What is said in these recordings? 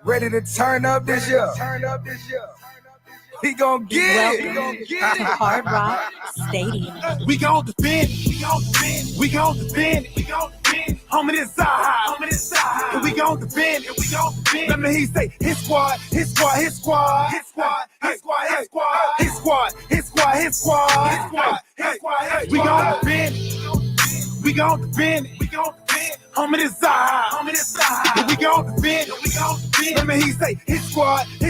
Ready to turn up this year. We gon' get it. Welcome to Hard Rock Stadium. We gon' defend. We gon' defend. Homie, this side. We gon' defend. Let me hear you say his squad. We gon' defend. Homie, this side. We gon' defend. Let me hear you say his squad. We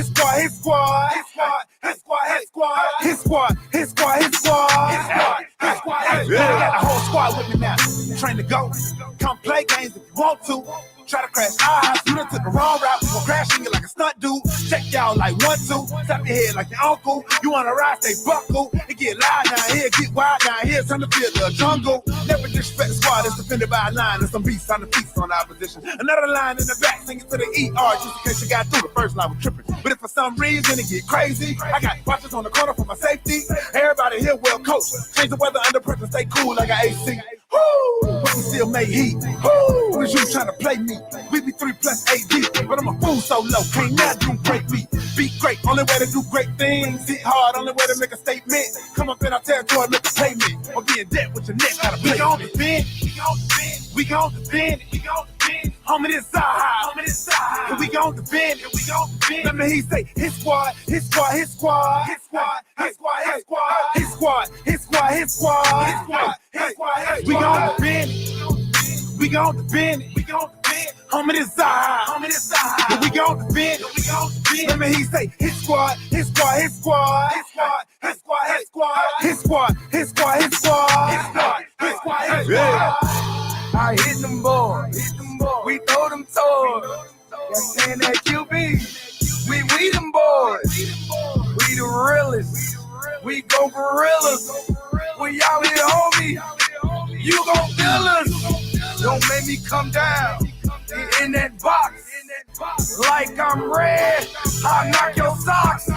got the whole squad with me now. Train to go. Come play games if you want to. Try to crash eyes. You done took the wrong route. We gon' crash you like a stunt dude. Check y'all like 1, 2. Tap your head like your uncle. You wanna ride, stay buckle. It get loud down here, get wild down here. Turn the field to a jungle. Never disrespect the squad that's defended by a line. And some beasts on the feast on opposition. Another line in the back singing to the ER. Just in case you got through the first line with tripping. But if for some reason it get crazy, I got watchers on the corner for my safety. Everybody here well coached. Change the weather under pressure, stay cool like an AC. Woo! But we still make heat. Woo! What is you trying to play me? We be 3+ AD, but I'm a fool so low. Can't nothing break me. Be great, only way to do great things. Hit hard, only way to make a statement. Come up in our territory, make a payment. Or be in debt with your neck, gotta play. We gon' defend. Homie, this side. We gon' defend. Let me hear you say his squad. We gon' defend. Homie, this side. We gon' defend. Let me hear you say his squad. I hit them boys. We throw them toys. Y'all saying that QB. We them boys. We the realest. We go gorillas. We out here, homie. You gon' feel us. Don't make me come down. In that box. Like I'm red. I'll knock your socks.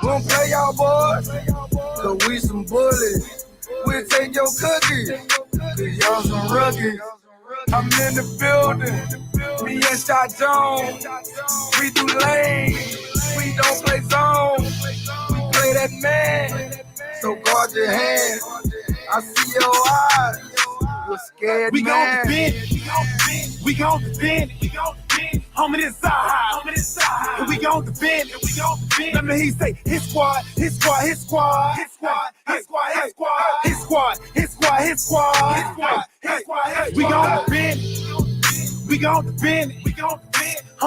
Won't play y'all boys. Cause we some bullies. We'll take your cookies. Cause y'all some rookies. I'm in the building. Me and Shot Jones. We do lane. We don't play zone. We play that man. So guard your hand. I see your eyes. You're scared, we man. We gon' defend. Homie, this side. We gon' defend. Let me hear you say his squad. We gon' defend.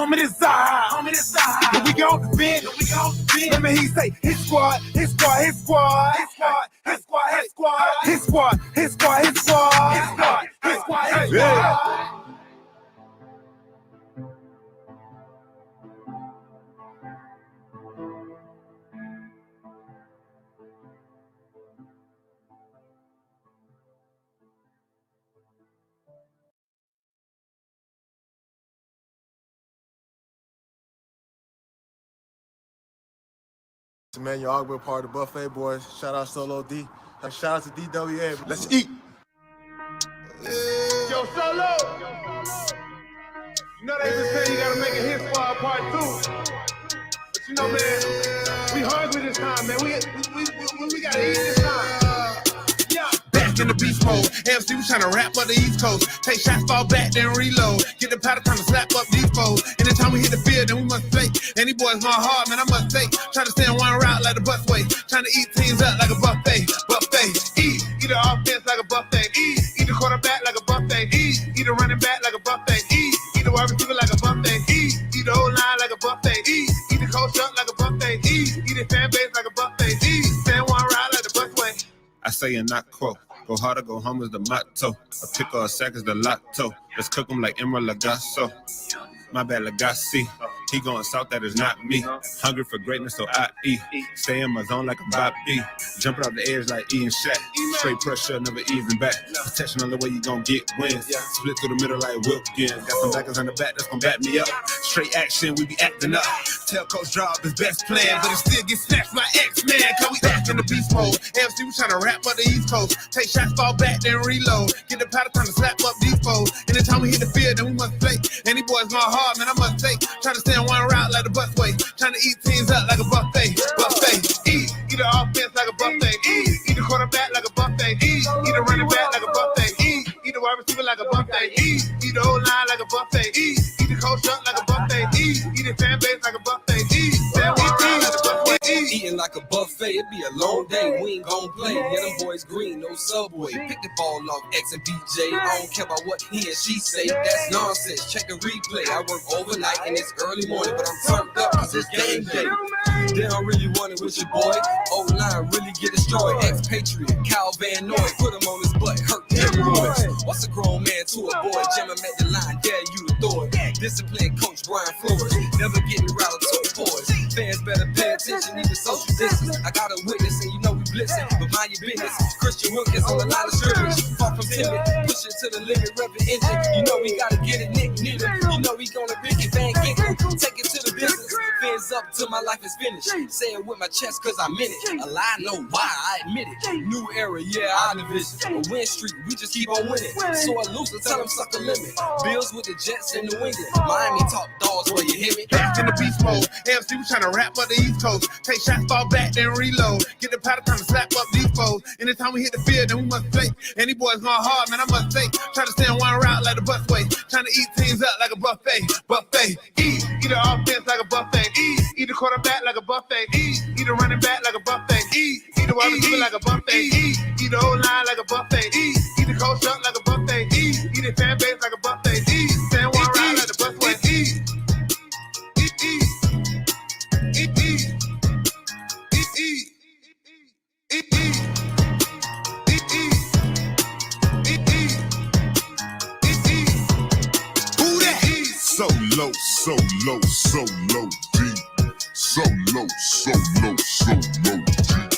Homie, this side. We gon' defend. Let me hear you say his squad. Yeah. Emmanuel Ogba, part of the Buffet Boys. Shout out Solo D. Shout out to DWA. Let's eat. Yo, Solo. You know they been saying you gotta make a hit squad part 2. But you know, man, we hungry this time, man. We gotta eat this time. Yeah. Back in the beast mode. MC was trying to rap up the East Coast. Take shots, fall back, then reload. Get the powder time to slap up these foes. Anytime we hit the field, then we must play. And these boys going hard, man, I must say. Try to stay in one route like the busway. Trying to eat teams up like a buffet. Eat the offense like a buffet. Eat the quarterback like a buffet. Eat the running back like a buffet. Eat the wide receiver like a buffet. Eat the whole line like a buffet. Eat the coach up like a buffet. Eat the fan base like a buffet. Stay in one route like the busway. I say and not quote. Go hard or go home is the motto. A pick or a sack is the lotto. Let's cook them like Emerald Lagasso. My bad, Lagasse. He going south, that is not me. Hungry for greatness, so I eat. Stay in my zone like a Bob E. Jumping off the edge like E and Shaq. Straight pressure, never easing back. Protection on the way you gon' get wins. Split through the middle like Wilkins. Got some backers on the back that's gon' back me up. Straight action, we be acting up. Tell Coach Job his best plan, but it still get snatched by X-Man. Cause we back in the beast mode. AFC, we tryna rap up the East Coast. Take shots, fall back, then reload. Get the powder, time to slap up these foes. Anytime we hit the field, then we must play. Any boys going hard, man, I must take. Tryna stay on one route like the busway. Tryna eat teams up like a buffet. Eat the offense like a buffet. Eat the quarterback like a buffet. Eat the running back like a buffet. Eat the wide receiver like a buffet. Eat the whole line like a buffet. Eat the coach up like a buffet. Eat the fan base like a buffet. Eating like a buffet, it be a long day, we ain't gon' play. Yeah, them boys green, no subway. Pick the ball off X and BJ. I don't care about what he and she say, that's nonsense. Check the replay, I work overnight and it's early morning, but I'm turned up cause it's game day. They don't really want it with your boy. O-line really get destroyed. Ex-Patriot, Cal Van Noy, put him on his butt, hurt hemorrhoids. What's a grown man to a boy? Jam him at the line, dare you to throw it. Discipline coach Brian Flores, never get me riled to the boys. Fans better pay attention, even social distance. I got a witness and you know we blitzing, but mind your business. Christian Wilkins on the line of scrimmage. Far from timid, push it to the limit, rev the engine. You know we gotta get it, Nick Nitty. You know we gonna Ricky Van Ginkle. Take it to the business. Fins up till my life is finished. Say it with my chest cause I meant it. A lie, no why, I admit it. New era, yeah, our division. A win streak, we just keep on winning. So a loser, tell them suck a limit. Bills with the Jets and New England. Miami top dogs where you hear me. Back in the beast mode. AFC, we tryna rap up the East Coast. Take shots, fall back, then reload. Get the powder, time to slap up these foes. Anytime we hit the field, then we must play. Any boys going hard, man, I must say. Tryna stay on one route like the busway. Tryna eat teams up like a buffet. Eat the offense like a buffet. Eat the quarterback like a buffet. Eat the running back like a buffet. Eat the wide receiver like a buffet. Eat the whole line like a buffet. Eat the coach up like a buffet. Eat the fan base like a buffet. Stay on one route like the busway. So low, so low, so low, deep. So low, so low, so low, deep.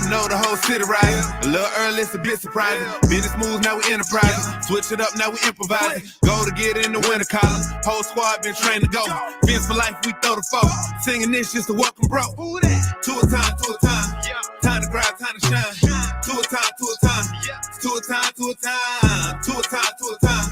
Know the whole city rising. A little early, it's a bit surprising. Business moves, now we enterprising. Switch it up, now we improvising. Go to get in the winter collar. Whole squad been trained to go. Fins for life, we throw the foe. Singing this just to welcome bro. To a time, to a time. Time to grind, time to shine. To a time, to a time. To a time, to a time. To a time, to a time.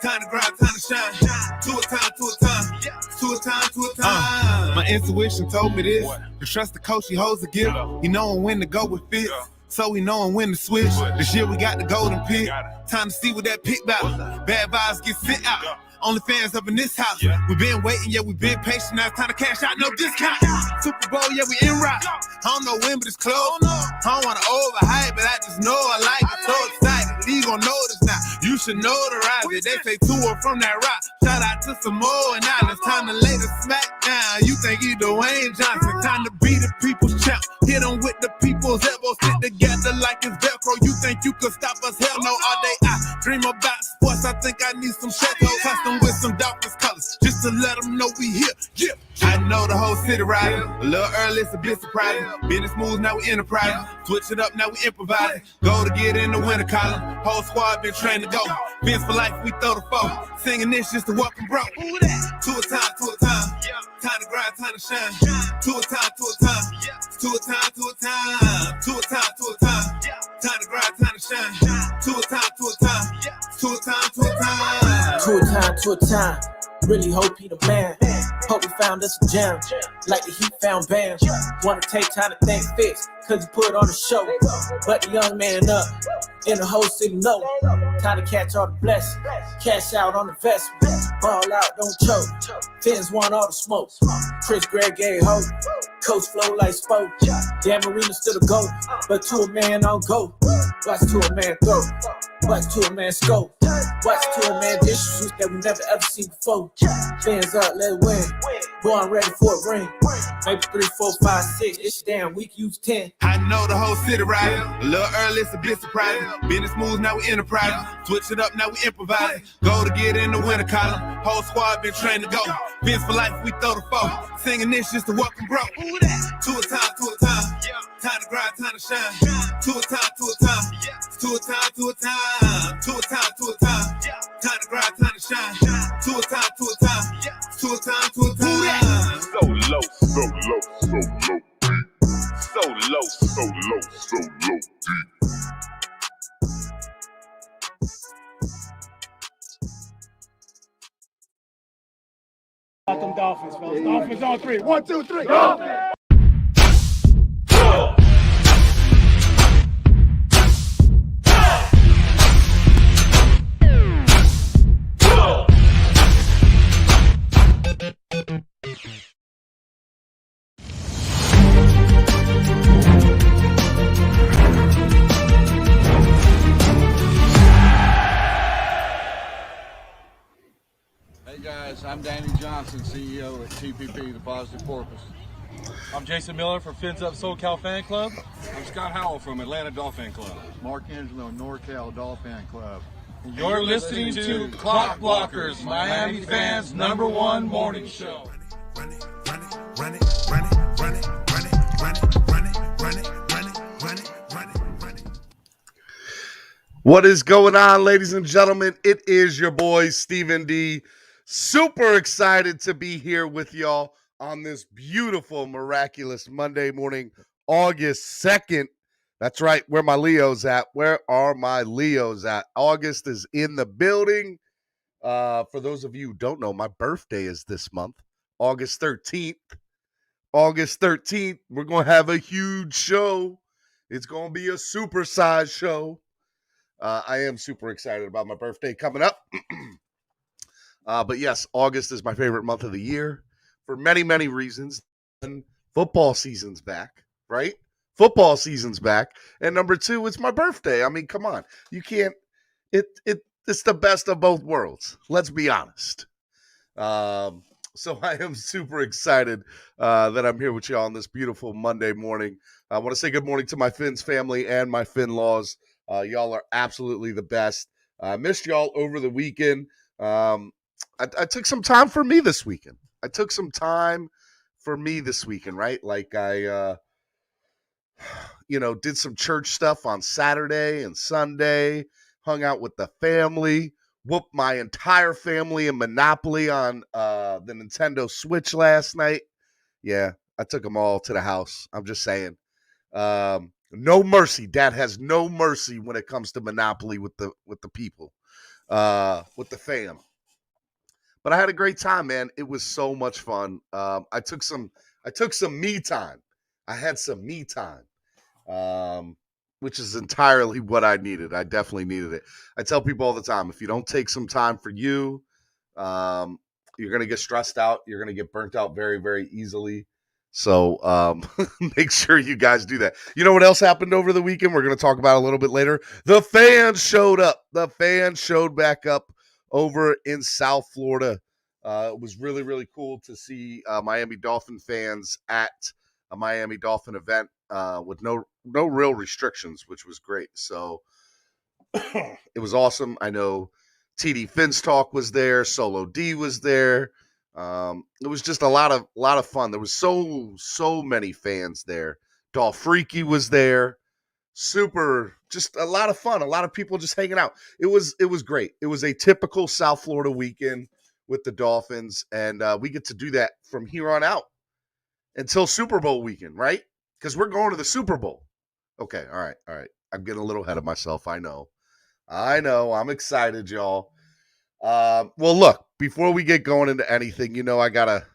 Time to grind, time to shine. To a time, to a time. To a time, to a time. My intuition told me this. To trust the coach, he holds the gift. He knowing when to go with fits. So we knowing when to switch. This year we got the golden pick. Time to see what that pick about. Bad vibes get sent out. Only fans up in this house. We been waiting, yeah, we been patient. Now it's time to cash out, no discount. Super Bowl, yeah, we in route. I don't know when, but it's close. I don't wanna overhype, but I just know I like it. So excited, you gon' notice now. You should know the rise. They say two or from that rock. Shout out to Samoa and Islands. Time to lay the smack down. You think you Dwayne Johnson? Time to be the people's champ. Hit them with the people's elbows. Sit together like it's Velcro. You think you could stop us? Hell no, all day I dream about sports. I think I need some shadows. Custom with some Dolphins colors. Just to let them know we here. Yeah. I know the whole city riding. A little early, it's a bit surprising. Business moves, now we enterprising. Switch it up, now we improvising. Go to get in the winter collar. Whole squad been trained to go. Fins for life, we throw the foe. Singing this just to welcome bro. To a time, to a time. Time to grind, time to shine. To a time, to a time. To a time, to a time. To a time, to a time. Time to grind, time to shine. To a time, to a time. To a time, to a time. To a time, to a time. Really hope he the man. Hope he found us a gem. Like the Heat found Bam. Wanna take time to thank Fitz, cause he put on a show. But the young man up, in the whole city know. Time to catch all the blessings. Cash out on the vest. Ball out, don't choke. Fins want all the smoke. Chris Gregg gave hope. Coach flow like spoke. Damn Marina still a GOAT. But to a man on go. Watch to a man throw. Watch to a man scope. Watch to a man distribute that we never ever seen before. Fans up, let it win. Boy, I'm ready for a ring. Maybe 3, 4, 5, 6. It's damn week, use 10. I know the whole city riding. A little early, it's a bit surprising. Business moves, now we enterprising. Switch it up, now we improvising. Go to get in the winter column. Whole squad been trained to go. Vince for life, we throw the foe. Singing this just to welcome bro. To a time, to a time. Time to grind, time to shine. To a time, to a time. To a time, to a time. To a time, to a time. Time to grind, time to shine. To a time, to a time. To a time, to a time. So low, so low, so low, deep. So low, so low, so low, deep. About them Dolphins, fellas. Dolphins on 3. 1, 2, 3. Dolphins! Hey guys, I'm Danny Johnson, CEO at TPP, the Positive Porpoise. I'm Jason Miller for Fins Up SoCal Fan Club. I'm Scott Howell from Atlanta DolFan Club. Mark Angelo, NorCal DolFan Club. You're listening to Clock Blockers, Miami fans' #1 morning show. Run it, run it, run it, run it, run it, run it, run it, run it, run it, run it, run it, run it, run it. What is going on, ladies and gentlemen? It is your boy, Stephen D. Super excited to be here with y'all on this beautiful, miraculous Monday morning, August 2nd. That's right. Where my Leos at? Where are my Leos at? August is in the building. For those of you who don't know, my birthday is this month, August 13th. August 13th, we're going to have a huge show. It's going to be a supersized show. I am super excited about my birthday coming up. But yes, August is my favorite month of the year for many, many reasons. And football season's back, right? Football season's back. And number 2, it's my birthday. I mean, come on. You can't, it's the best of both worlds. Let's be honest. So I am super excited that I'm here with y'all on this beautiful Monday morning. I want to say good morning to my Fins family and my Fin-laws. Y'all are absolutely the best. I missed y'all over the weekend. I took some time for me this weekend. Right? Like I, did some church stuff on Saturday and Sunday, hung out with the family, whooped my entire family in Monopoly on the Nintendo Switch last night. Yeah, I took them all to the house. I'm just saying. No mercy. Dad has no mercy when it comes to Monopoly with the people, with the fam. But I had a great time, man. It was so much fun. I took some me time. I had some me time, which is entirely what I needed. I definitely needed it. I tell people all the time, if you don't take some time for you, you're going to get stressed out. You're going to get burnt out very, very easily. So make sure you guys do that. You know what else happened over the weekend? We're going to talk about it a little bit later. The fans showed up. The fans showed back up over in South Florida. It was really, really cool to see Miami Dolphin fans at a Miami Dolphin event with no real restrictions, which was great. So it was awesome. I know TD Finstock was there. Solo D was there. It was just a lot of fun. There was so many fans there. Dolfreaky was there. Super, just a lot of fun. A lot of people just hanging out. It was great. It was a typical South Florida weekend with the Dolphins, and we get to do that from here on out until Super Bowl weekend, right? Because we're going to the Super Bowl. Okay, all right. I'm getting a little ahead of myself. I know. I'm excited, y'all. Well, look, before we get going into anything, I gotta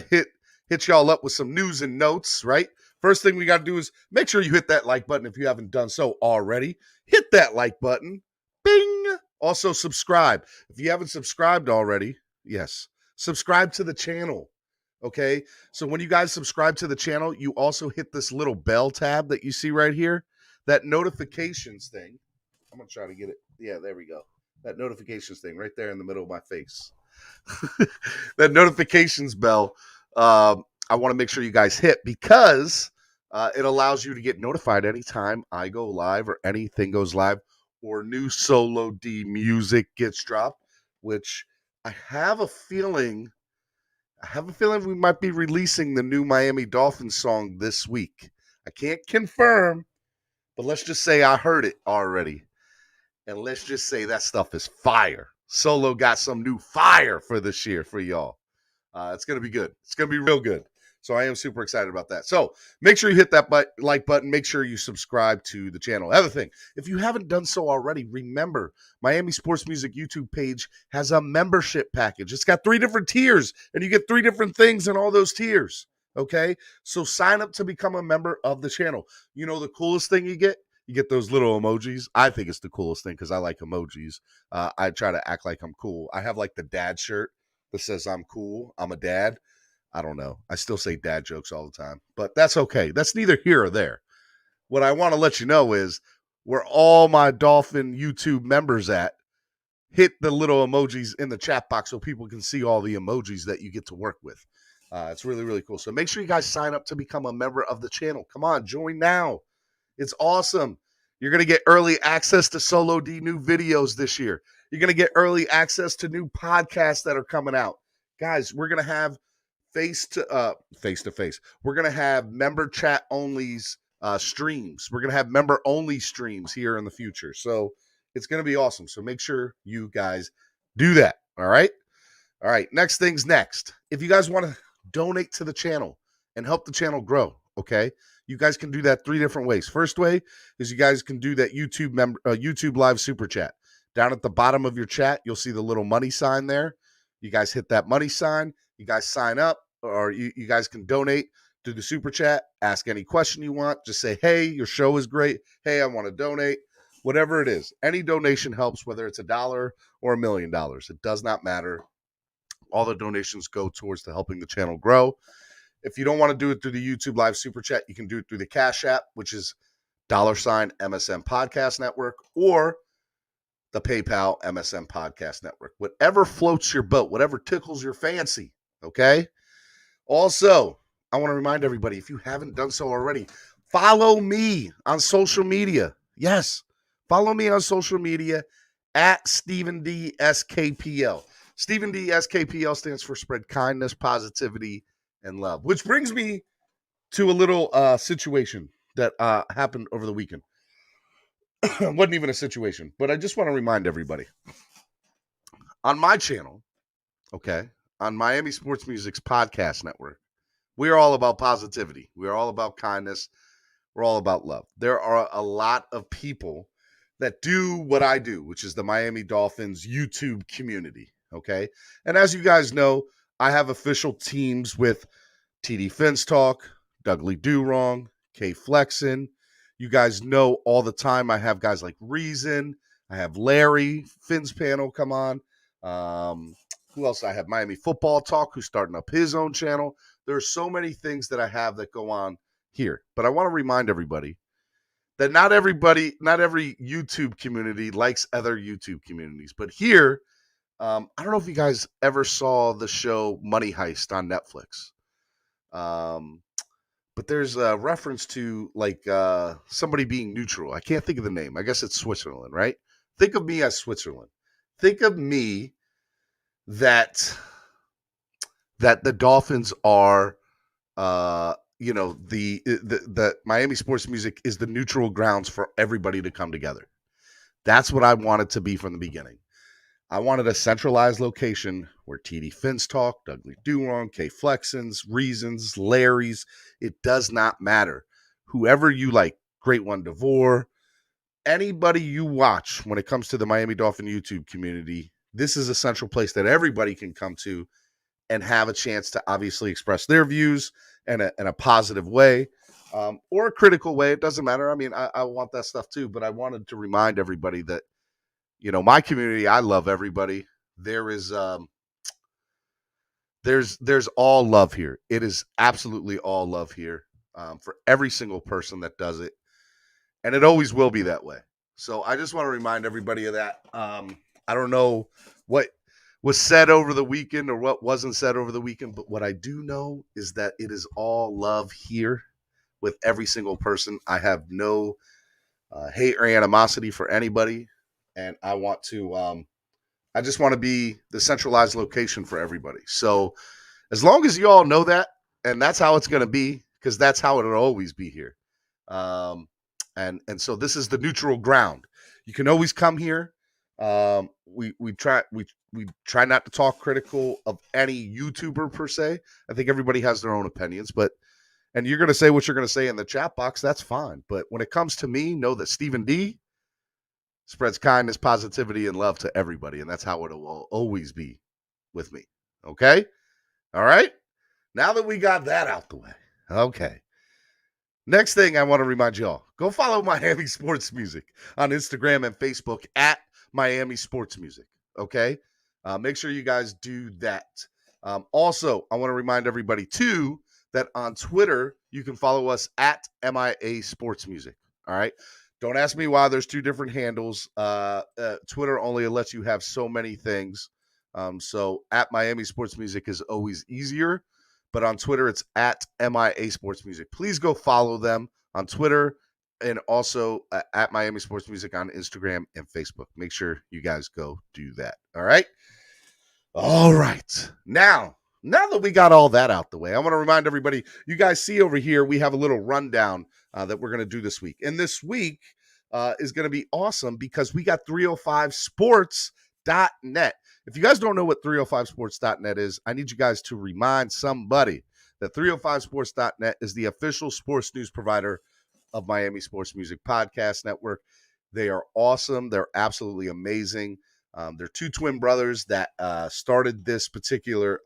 hit y'all up with some news and notes, right? First thing we gotta do is make sure you hit that like button if you haven't done so already. Hit that like button. Bing! Also subscribe. If you haven't subscribed already, yes, subscribe to the channel. Okay? So when you guys subscribe to the channel, you also hit this little bell tab that you see right here, that notifications thing. I'm going to try to get it. Yeah, there we go. That notifications thing right there in the middle of my face. That notifications bell, I want to make sure you guys hit because it allows you to get notified anytime I go live or anything goes live or new Solo D music gets dropped, which I have a feeling we might be releasing the new Miami Dolphins song this week. I can't confirm, but let's just say I heard it already. And let's just say that stuff is fire. Solo got some new fire for this year for y'all. It's going to be good. It's going to be real good. So I am super excited about that. So make sure you hit that like button. Make sure you subscribe to the channel. Other thing, if you haven't done so already, remember Miami Sports Music YouTube page has a membership package. It's got 3 different tiers, and you get 3 different things in all those tiers. Okay? So sign up to become a member of the channel. You know the coolest thing you get? You get those little emojis. I think it's the coolest thing because I like emojis. I try to act like I'm cool. I have like the dad shirt that says I'm cool. I'm a dad. I don't know. I still say dad jokes all the time, but that's okay. That's neither here or there. What I want to let you know is where all my Dolphin YouTube members at, hit the little emojis in the chat box so people can see all the emojis that you get to work with. It's really, really cool. So make sure you guys sign up to become a member of the channel. Come on, join now. It's awesome. You're going to get early access to Solo D new videos this year. You're going to get early access to new podcasts that are coming out. Guys, we're going to have face-to-face. We're going to have member chat only streams. We're going to have member only streams here in the future. So it's going to be awesome. So make sure you guys do that. All right. All right. Next thing's next. If you guys want to donate to the channel and help the channel grow, okay, you guys can do that 3 different ways. First way is you guys can do that YouTube live super chat. Down at the bottom of your chat, you'll see the little money sign there. You guys hit that money sign. You guys sign up, or you guys can donate to the super chat. Ask any question you want. Just say, hey, your show is great. Hey, I want to donate. Whatever it is. Any donation helps, whether it's $1 or $1 million. It does not matter. All the donations go towards to helping the channel grow. If you don't want to do it through the YouTube live super chat, you can do it through the Cash App, which is $MSMpodcastNetwork, or the PayPal MSMpodcastNetwork. Whatever floats your boat, whatever tickles your fancy, okay? Also, I want to remind everybody, if you haven't done so already, follow me on social media. Yes, follow me on social media at Stephen D. SKPL. Stephen D. SKPL stands for Spread Kindness, Positivity, and Love, which brings me to a little situation that happened over the weekend. It wasn't even a situation, but I just want to remind everybody. On my channel, okay, on Miami Sports Music's podcast network, we are all about positivity. We are all about kindness. We're all about love. There are a lot of people that do what I do, which is the Miami Dolphins YouTube community, okay? And as you guys know, I have official teams with TD Fins Talk, Dougly Do Wrong, K Flexin. You guys know all the time I have guys like Reason. I have Larry, Fins Panel, come on. Who else? I have Miami Football Talk, who's starting up his own channel. There are so many things that I have that go on here. But I want to remind everybody that not every YouTube community likes other YouTube communities. But here, I don't know if you guys ever saw the show Money Heist on Netflix. But there's a reference to like somebody being neutral. I can't think of the name. I guess it's Switzerland, right? Think of me as Switzerland. Think of me that the Dolphins are, the Miami Sports Music is the neutral grounds for everybody to come together. That's what I wanted to be from the beginning. I wanted a centralized location where TD Fins Talk, Dougly Do Wrong, K Flexins, Reasons, Larry's, it does not matter. Whoever you like, Great One DeVore, anybody you watch when it comes to the Miami Dolphin YouTube community, this is a central place that everybody can come to and have a chance to obviously express their views in a positive way, or a critical way. It doesn't matter. I mean, I want that stuff too, but I wanted to remind everybody that, my community, I love everybody. There's all love here. It is absolutely all love here for every single person that does it. And it always will be that way. So I just want to remind everybody of that. I don't know what was said over the weekend or what wasn't said over the weekend, but what I do know is that it is all love here with every single person. I have no hate or animosity for anybody, and I just want to be the centralized location for everybody. So as long as you all know that, and that's how it's going to be, because that's how it'll always be here. And so this is the neutral ground. You can always come here. We try not to talk critical of any YouTuber per se. I think everybody has their own opinions, and you're going to say what you're going to say in the chat box. That's fine. But when it comes to me, know that Stephen D spreads kindness, positivity, and love to everybody. And that's how it will always be with me. Okay. All right. Now that we got that out the way. Okay. Next thing I want to remind y'all, go follow Miami Sports Music on Instagram and Facebook at Miami Sports Music. Okay. Make sure you guys do that. Also, I want to remind everybody too that on Twitter, you can follow us at MIA Sports Music. All right. Don't ask me why there's two different handles. Twitter only lets you have so many things. So at Miami Sports Music is always easier. But on Twitter, it's at MIA Sports Music. Please go follow them on Twitter and also at Miami Sports Music on Instagram and Facebook. Make sure you guys go do that. All right? All right. Now that we got all that out the way, I want to remind everybody, you guys see over here, we have a little rundown that we're going to do this week. And this week is going to be awesome because we got 305sports.net. If you guys don't know what 305sports.net is, I need you guys to remind somebody that 305sports.net is the official sports news provider of Miami Sports Music Podcast Network. They are awesome. They're absolutely amazing. They're two twin brothers that started this particular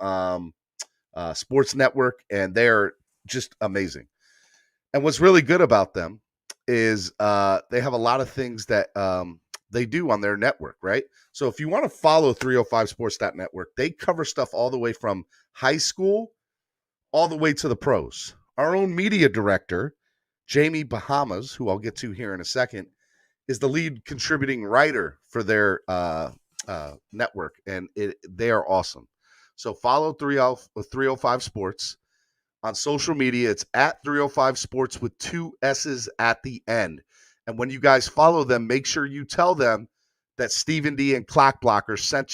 sports network, and they're just amazing. And what's really good about them is they have a lot of things that they do on their network, right? So if you want to follow 305sports.network, they cover stuff all the way from high school all the way to the pros. Our own media director, Jamie Bahamas, who I'll get to here in a second, is the lead contributing writer for their network, and they are awesome. So follow 305 Sports on social media. It's at 305 Sports with 2 S's at the end. And when you guys follow them, make sure you tell them that Stephen D and Clock Blocker sent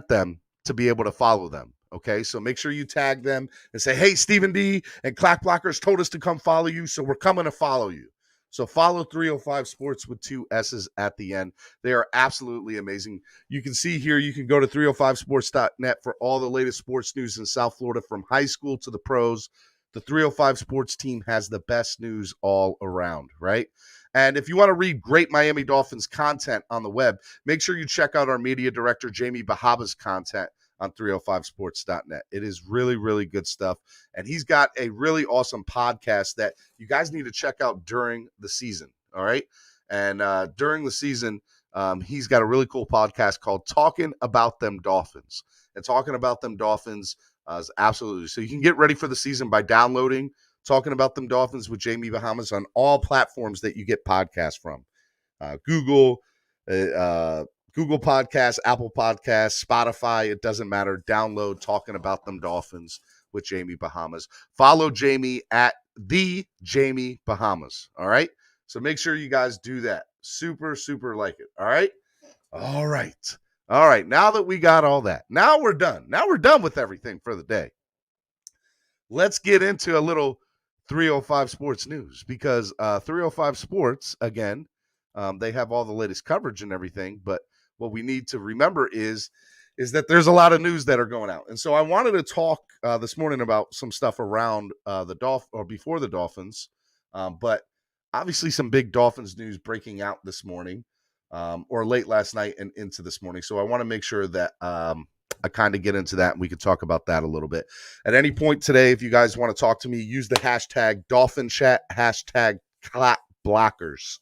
them to be able to follow them. Okay, so make sure you tag them and say, hey, Stephen D and Clock Blockers told us to come follow you, so we're coming to follow you. So follow 305 Sports with 2 S's at the end. They are absolutely amazing. You can see here, you can go to 305sports.net for all the latest sports news in South Florida from high school to the pros. The 305 Sports team has the best news all around, right? And if you want to read great Miami Dolphins content on the web, make sure you check out our media director, Jamie Bahaba's content on 305sports.net. It is really, really good stuff. And he's got a really awesome podcast that you guys need to check out during the season, all right? And during the season, he's got a really cool podcast called Talking About Them Dolphins. And Talking About Them Dolphins is absolutely. So you can get ready for the season by downloading Talking About Them Dolphins with Jamie Bahamas on all platforms that you get podcasts from. Google Podcasts, Apple Podcasts, Spotify, it doesn't matter. Download Talking About Them Dolphins with Jamie Bahamas. Follow Jamie at the Jamie Bahamas. All right. So make sure you guys do that. Super, super like it. All right. All right. All right. Now that we got all that, now we're done. Now we're done with everything for the day. Let's get into a little 305 Sports news because 305 Sports, again, they have all the latest coverage and everything. But what we need to remember is that there's a lot of news that are going out. And so I wanted to talk this morning about some stuff around before the Dolphins. But obviously some big Dolphins news breaking out this morning or late last night and into this morning. So I want to make sure that I kind of get into that and we could talk about that a little bit. At any point today, if you guys want to talk to me, use the hashtag DolFan Chat, hashtag Clock Blockers.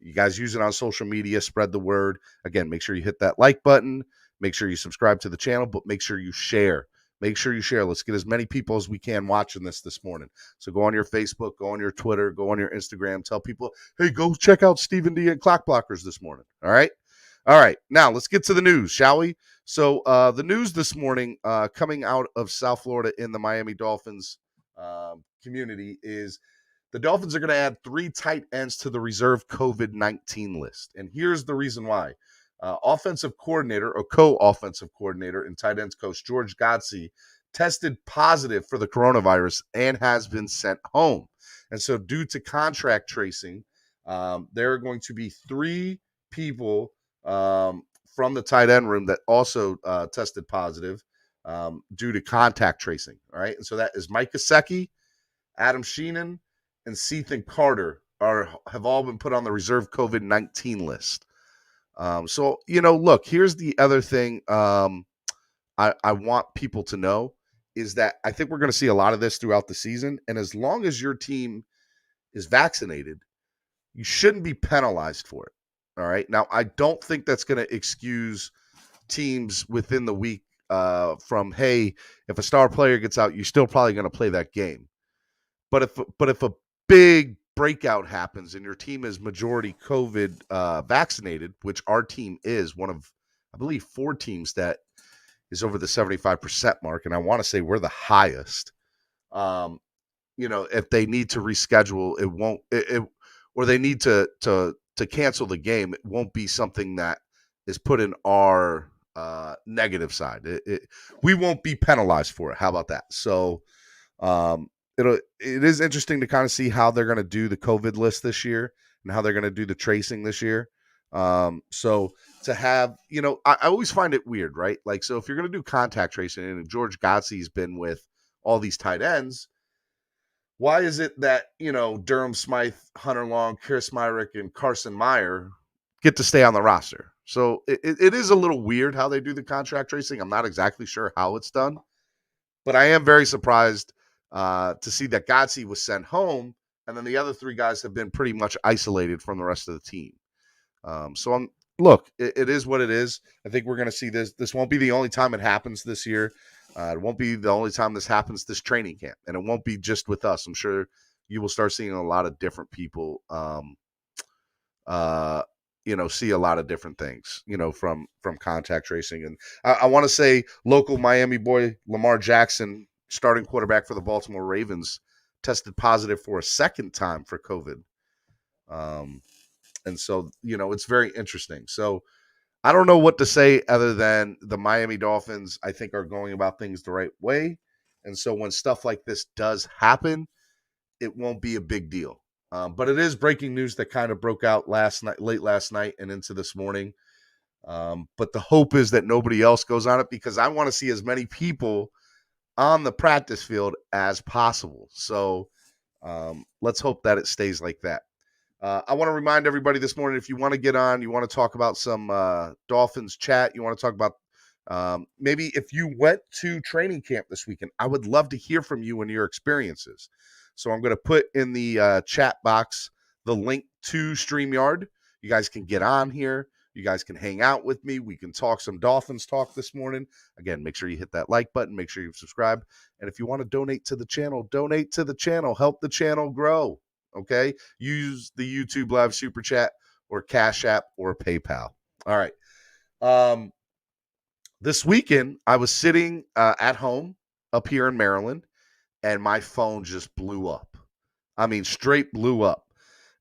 You guys use it on social media, spread the word. Again, make sure you hit that like button. Make sure you subscribe to the channel, but make sure you share. Make sure you share. Let's get as many people as we can watching this morning. So go on your Facebook, go on your Twitter, go on your Instagram. Tell people, hey, go check out Stephen D and Clock Blockers this morning. All right? All right. Now, let's get to the news, shall we? So the news this morning coming out of South Florida in the Miami Dolphins community is the Dolphins are going to add 3 tight ends to the reserve COVID-19 list. And here's the reason why. Offensive coordinator or co-offensive coordinator and tight ends coach George Godsey tested positive for the coronavirus and has been sent home. And so due to contract tracing, there are going to be 3 people from the tight end room that also tested positive due to contact tracing. All right. And so that is Mike Gesicki, Adam Sheenan, and Sethan Carter have all been put on the reserve COVID-19 list. So, look, here's the other thing I want people to know is that I think we're going to see a lot of this throughout the season. And as long as your team is vaccinated, you shouldn't be penalized for it. All right. Now, I don't think that's going to excuse teams within the week from, hey, if a star player gets out, you're still probably going to play that game. But if a big breakout happens and your team is majority COVID vaccinated, which our team is one of, I believe, 4 teams that is over the 75% mark, and I want to say we're the highest. If they need to reschedule, it won't. Or they need to cancel the game, it won't be something that is put in our negative side. We won't be penalized for it. How about that? So it is interesting to kind of see how they're going to do the COVID list this year and how they're going to do the tracing this year. So to have, I always find it weird, right? Like, so if you're going to do contact tracing, and George Godsey's been with all these tight ends, why is it that, Durham Smythe, Hunter Long, Chris Myrick, and Carson Meyer get to stay on the roster? So it is a little weird how they do the contract tracing. I'm not exactly sure how it's done, but I am very surprised to see that Godsey was sent home, and then the other 3 guys have been pretty much isolated from the rest of the team. Look, it is what it is. I think we're going to see this. This won't be the only time it happens this year. It won't be the only time this happens this training camp, and it won't be just with us. I'm sure you will start seeing a lot of different people, see a lot of different things, from contact tracing. And I want to say local Miami boy Lamar Jackson, starting quarterback for the Baltimore Ravens, tested positive for a second time for COVID. And so, it's very interesting. So I don't know what to say other than the Miami Dolphins, I think, are going about things the right way. And so when stuff like this does happen, it won't be a big deal. But it is breaking news that kind of broke out late last night and into this morning. But the hope is that nobody else goes on it, because I want to see as many people on the practice field as possible. So let's hope that it stays like that. I want to remind everybody this morning, if you want to get on, you want to talk about some Dolphins chat, you want to talk about maybe if you went to training camp this weekend, I would love to hear from you and your experiences. So I'm going to put in the chat box the link to StreamYard. You guys can get on here. You guys can hang out with me. We can talk some Dolphins talk this morning. Again, make sure you hit that like button. Make sure you subscribe. And if you want to donate to the channel, donate to the channel. Help the channel grow. Okay? Use the YouTube Live Super Chat or Cash App or PayPal. All right. This weekend, I was sitting at home up here in Maryland, and my phone just blew up. I mean, straight blew up.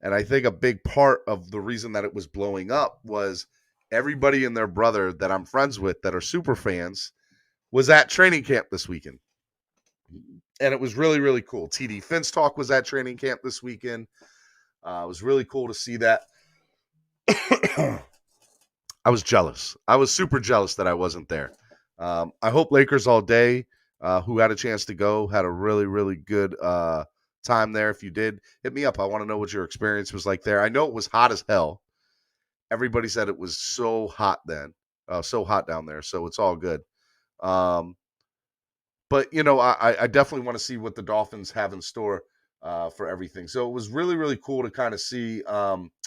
And I think a big part of the reason that it was blowing up was everybody and their brother that I'm friends with that are super fans was at training camp this weekend. And it was really, really cool. TD Finstock was at training camp this weekend. It was really cool to see that. I was jealous. I was super jealous that I wasn't there. I hope Lakers all day, who had a chance to go, had a really, really good time there. If you did, hit me up. I want to know what your experience was like there. I know it was hot as hell. Everybody said it was so hot then, so hot down there. So it's all good. But I definitely want to see what the Dolphins have in store for everything. So it was really, really cool to kind of see Tua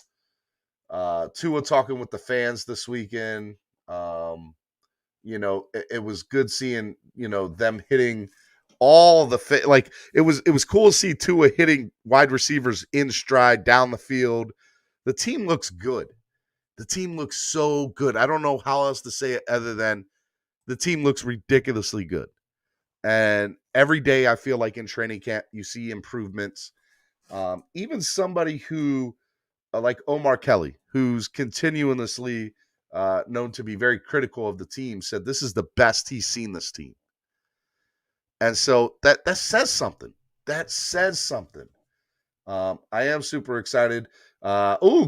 talking with the fans this weekend. it was good seeing, them hitting all the it was cool to see Tua hitting wide receivers in stride down the field. The team looks good. The team looks so good. I don't know how else to say it other than the team looks ridiculously good. And every day I feel like in training camp, you see improvements. Even somebody who, like Omar Kelly, who's continuously known to be very critical of the team, said this is the best he's seen this team. And so that says something. That says something. I am super excited.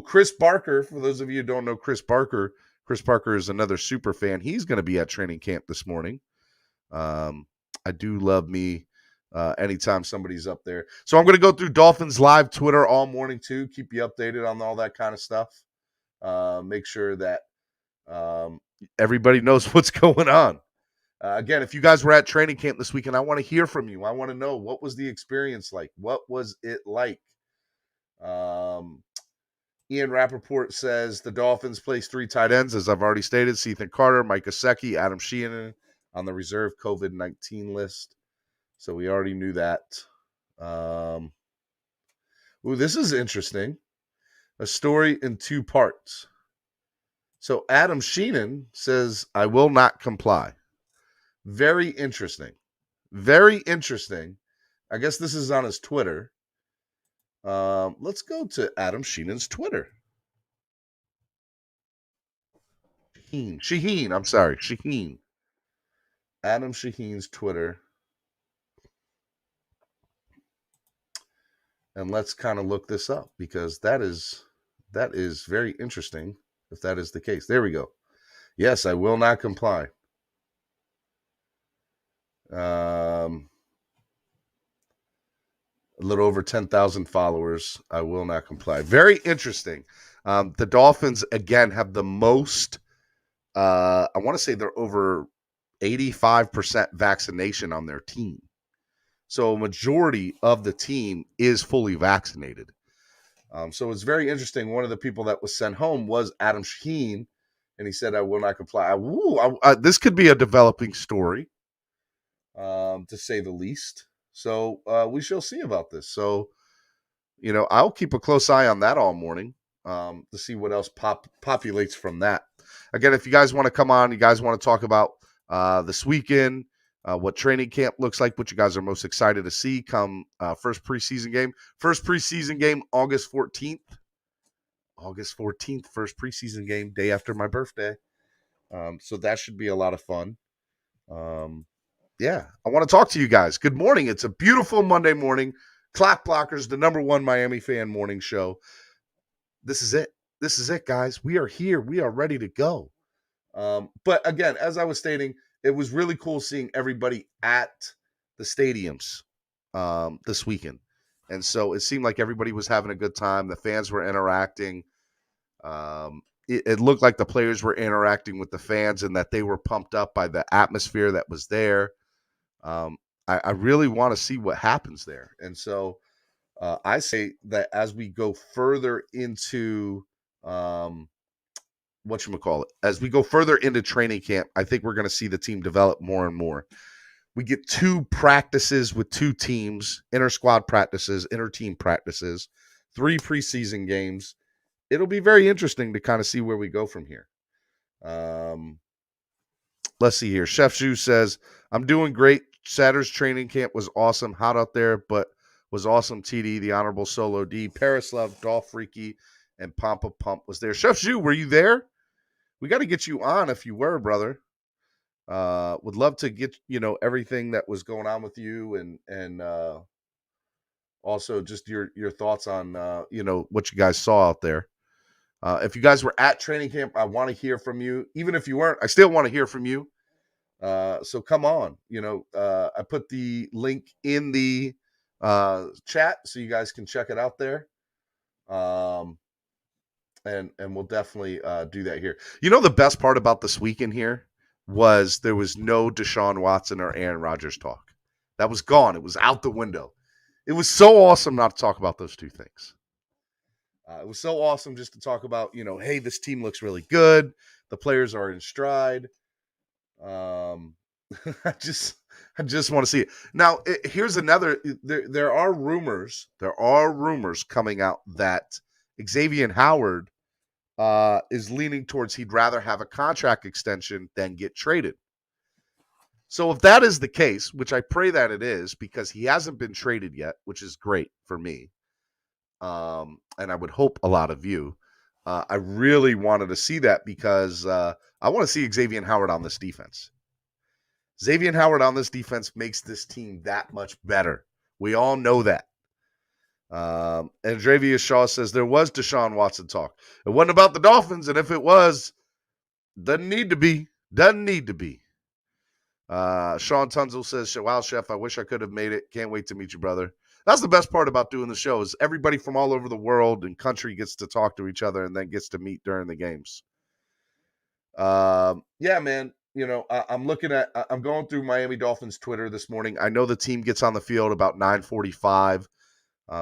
Chris Barker, for those of you who don't know Chris Barker is another super fan. He's going to be at training camp this morning. I do love me anytime somebody's up there. So I'm going to go through Dolphins Live Twitter all morning too. Keep you updated on all that kind of stuff. Make sure that everybody knows what's going on. Again, if you guys were at training camp this weekend, I want to hear from you. I want to know, what was the experience like? What was it like? Ian Rappaport says the Dolphins placed 3 tight ends, as I've already stated: Ethan Carter, Mike Gesicki, Adam Sheehan on the reserve COVID-19 list. So we already knew that. This is interesting. A story in 2 parts. So Adam Sheehan says, I will not comply. Very interesting. Very interesting. I guess this is on his Twitter. Let's go to Adam Sheenan's Twitter. Shaheen. I'm sorry. Shaheen. Adam Shaheen's Twitter. And let's kind of look this up, because that is very interesting if that is the case. There we go. Yes, I will not comply. A little over 10,000 followers. I will not comply. Very interesting. The Dolphins, again, have the most, I want to say they're over 85% vaccination on their team. So a majority of the team is fully vaccinated. So it's very interesting. One of the people that was sent home was Adam Shaheen, and he said, I will not comply. This could be a developing story, to say the least. So we shall see about this. So, I'll keep a close eye on that all morning to see what else populates from that. Again, if you guys want to come on, you guys want to talk about this weekend, what training camp looks like, what you guys are most excited to see come first preseason game. First preseason game, August 14th. August 14th, first preseason game, day after my birthday. So that should be a lot of fun. Yeah, I want to talk to you guys. Good morning. It's a beautiful Monday morning. Clock Blockers, the #1 Miami fan morning show. This is it. This is it, guys. We are here. We are ready to go. But again, as I was stating, it was really cool seeing everybody at the stadiums this weekend. And so it seemed like everybody was having a good time. The fans were interacting. It looked like the players were interacting with the fans and that they were pumped up by the atmosphere that was there. I really want to see what happens there. And so I say that as we go further into as we go further into training camp, I think we're going to see the team develop more and more. We get 2 practices with 2 teams, inter-squad practices, inter-team practices, 3 preseason games. It'll be very interesting to kind of see where we go from here. Let's see here. Chef Zhu says, I'm doing great. Saturday's training camp was awesome. Hot out there, but was awesome. TD, the Honorable Solo D, Paraslov, Dolph Freaky, and Pompa Pump was there. Chef Zhu, were you there? We got to get you on if you were, brother. Would love to get, everything that was going on with you and also just your thoughts on, what you guys saw out there. If you guys were at training camp, I want to hear from you. Even if you weren't, I still want to hear from you. So come on, I put the link in the chat so you guys can check it out there. And we'll definitely do that here. The best part about this weekend here was there was no Deshaun Watson or Aaron Rodgers talk. That was gone. It was out the window. It was so awesome not to talk about those 2 things. It was so awesome just to talk about, hey, this team looks really good. The players are in stride. I just want to see it. Now, here's another. There are rumors coming out that Xavier Howard is leaning towards he'd rather have a contract extension than get traded. So if that is the case, which I pray that it is, because he hasn't been traded yet, which is great for me, and I would hope a lot of you, I really wanted to see that because I want to see Xavier Howard on this defense. Xavier Howard on this defense makes this team that much better. We all know that. And Dravius Shaw says there was Deshaun Watson talk. It wasn't about the Dolphins, and if it was, doesn't need to be. Sean Tunzel says, wow, Chef, I wish I could have made it. Can't wait to meet you, brother. That's the best part about doing the show is everybody from all over the world and country gets to talk to each other and then gets to meet during the games. Yeah, man. You know, I'm going through Miami Dolphins Twitter this morning. I know the team gets on the field about 9:45.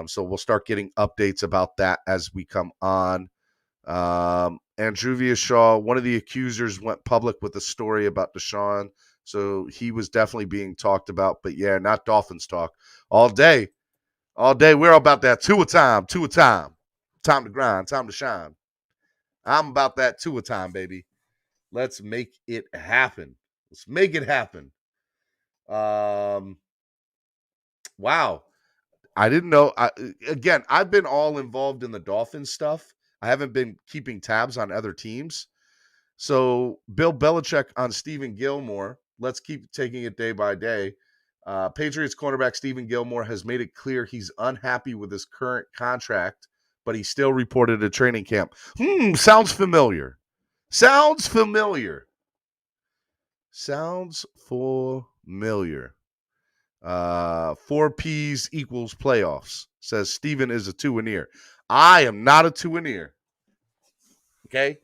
So we'll start getting updates about that as we come on. Andruvia Shaw, one of the accusers, went public with a story about Deshaun. So he was definitely being talked about. But yeah, not Dolphins talk. All day. We're about that Tua time. Time to grind, time to shine. I'm about that Tua time, baby. Let's make it happen. Wow. I didn't know. I've been all involved in the Dolphins stuff. I haven't been keeping tabs on other teams. So Bill Belichick on Stephen Gilmore. Let's keep taking it day by day. Patriots cornerback Stephen Gilmore has made it clear he's unhappy with his current contract, but he still reported a training camp. Sounds familiar. 4 P's equals playoffs, says Steven is a two-and-ear. I am not a two-and-ear. Okay?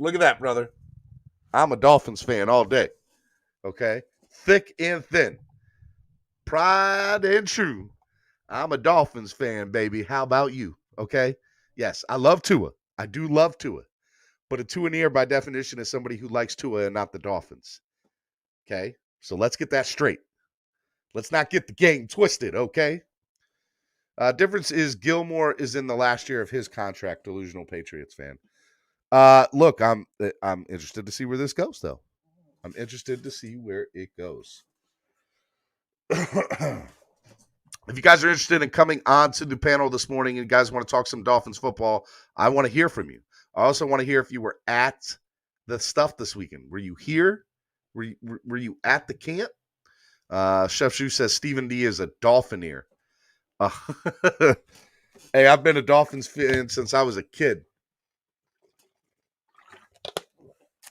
Look at that, brother. I'm a Dolphins fan all day. Okay? Thick and thin. Pride and true. I'm a Dolphins fan, baby. How about you? Okay? Yes, I love Tua. I do love Tua. But a two-and-ear by definition is somebody who likes Tua and not the Dolphins. Okay? So let's get that straight. Let's not get the game twisted, okay? Difference is Gilmore is in the last year of his contract, delusional Patriots fan. Look, I'm interested to see where this goes, though. I'm interested to see where it goes. If you guys are interested in coming on to the panel this morning and you guys want to talk some Dolphins football, I want to hear from you. I also want to hear if you were at the stuff this weekend. Were you here? Were you at the camp? Chef Shu says Stephen D is a Dolphineer. Hey, I've been a Dolphins fan since I was a kid.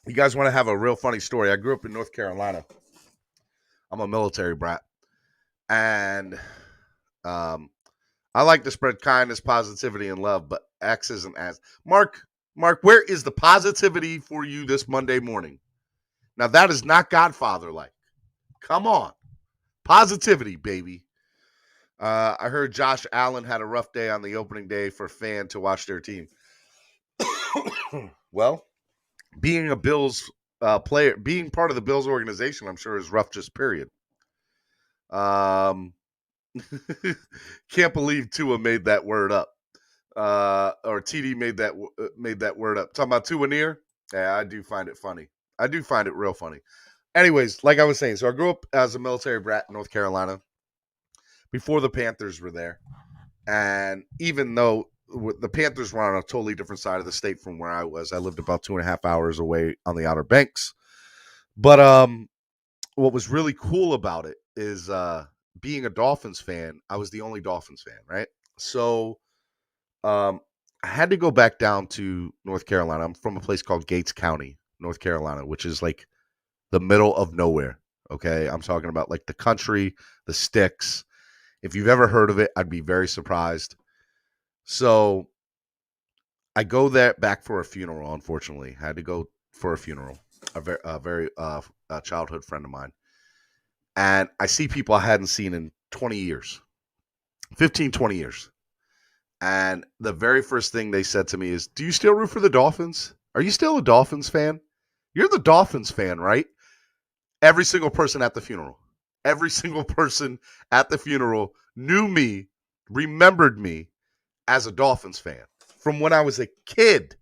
You guys want to have a real funny story? I grew up in North Carolina. I'm a military brat. And I like to spread kindness, positivity, and love, but X isn't as. Mark, where is the positivity for you this Monday morning? Now, that is not Godfather-like. Come on. Positivity, baby. I heard Josh Allen had a rough day on the opening day for a fan to watch their team. Well, being a Bills player, being part of the Bills organization, I'm sure is rough just period. Can't believe Tua made that word up. Or TD made that word up. Talking about Tua-neer? Yeah, I do find it funny. I do find it real funny. Anyways, like I was saying, so I grew up as a military brat in North Carolina before the Panthers were there. And even though the Panthers were on a totally different side of the state from where I was, I lived about 2.5 hours away on the Outer Banks. But what was really cool about it is being a Dolphins fan, I was the only Dolphins fan, right? So I had to go back down to North Carolina. I'm from a place called Gates County, North Carolina, which is like the middle of nowhere, okay? I'm talking about like the country, the sticks. If you've ever heard of it, I'd be very surprised. So I go there back for a funeral, unfortunately. I had to go for a funeral, a very childhood friend of mine. And I see people I hadn't seen in 20 years, 15, 20 years. And the very first thing they said to me is, do you still root for the Dolphins? Are you still a Dolphins fan? You're the Dolphins fan, right? Every single person at the funeral. Every single person at the funeral knew me, remembered me as a Dolphins fan from when I was a kid.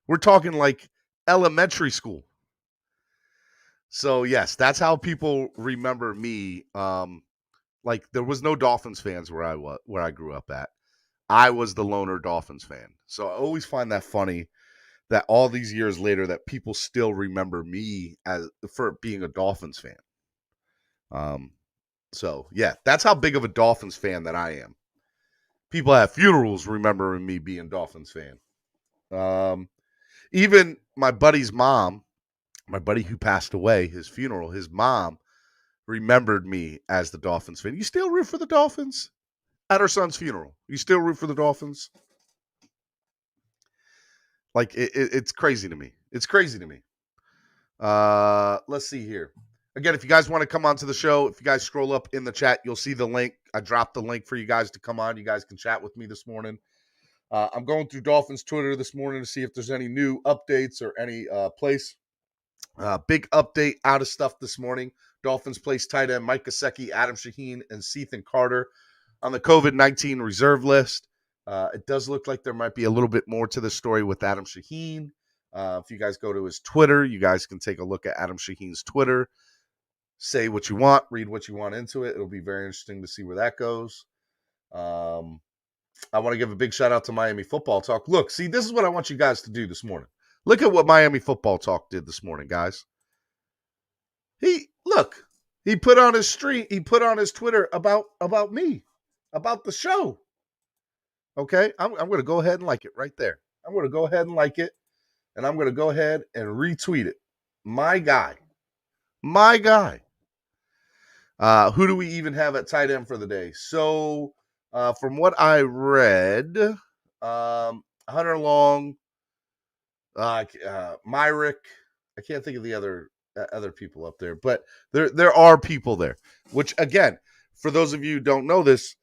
We're talking like elementary school. So yes, that's how people remember me. Like there was no Dolphins fans where I grew up at. I was the loner Dolphins fan. So I always find that funny that all these years later that people still remember me as for being a Dolphins fan. So yeah, that's how big of a Dolphins fan that I am. People at funerals remembering me being Dolphins fan. Even my buddy's mom, my buddy who passed away, his funeral, his mom remembered me as the Dolphins fan. You still root for the Dolphins? At her son's funeral, you still root for the Dolphins? Like it's crazy to me. It's crazy to me. Let's see here. Again, if you guys want to come onto the show, if you guys scroll up in the chat, you'll see the link. I dropped the link for you guys to come on. You guys can chat with me this morning. I'm going through Dolphins Twitter this morning to see if there's any new updates or any place. Big update out of stuff this morning. Dolphins place tight end Mike Gesicki, Adam Shaheen, and Cethan Carter on the COVID-19 reserve list. It does look like there might be a little bit more to the story with Adam Shaheen. If you guys go to his Twitter, you guys can take a look at Adam Shaheen's Twitter. Say what you want, read what you want into it. It'll be very interesting to see where that goes. I want to give a big shout out to Miami Football Talk. Look, see, this is what I want you guys to do this morning. Look at what Miami Football Talk did this morning, guys. He put on his stream, he put on his Twitter about me, about the show. Okay, I'm going to go ahead and like it right there. I'm going to go ahead and like it, and I'm going to go ahead and retweet it. My guy. Who do we even have at tight end for the day? So, from what I read, Hunter Long, Myrick. I can't think of the other people up there, but there are people there. Which again, for those of you who don't know this,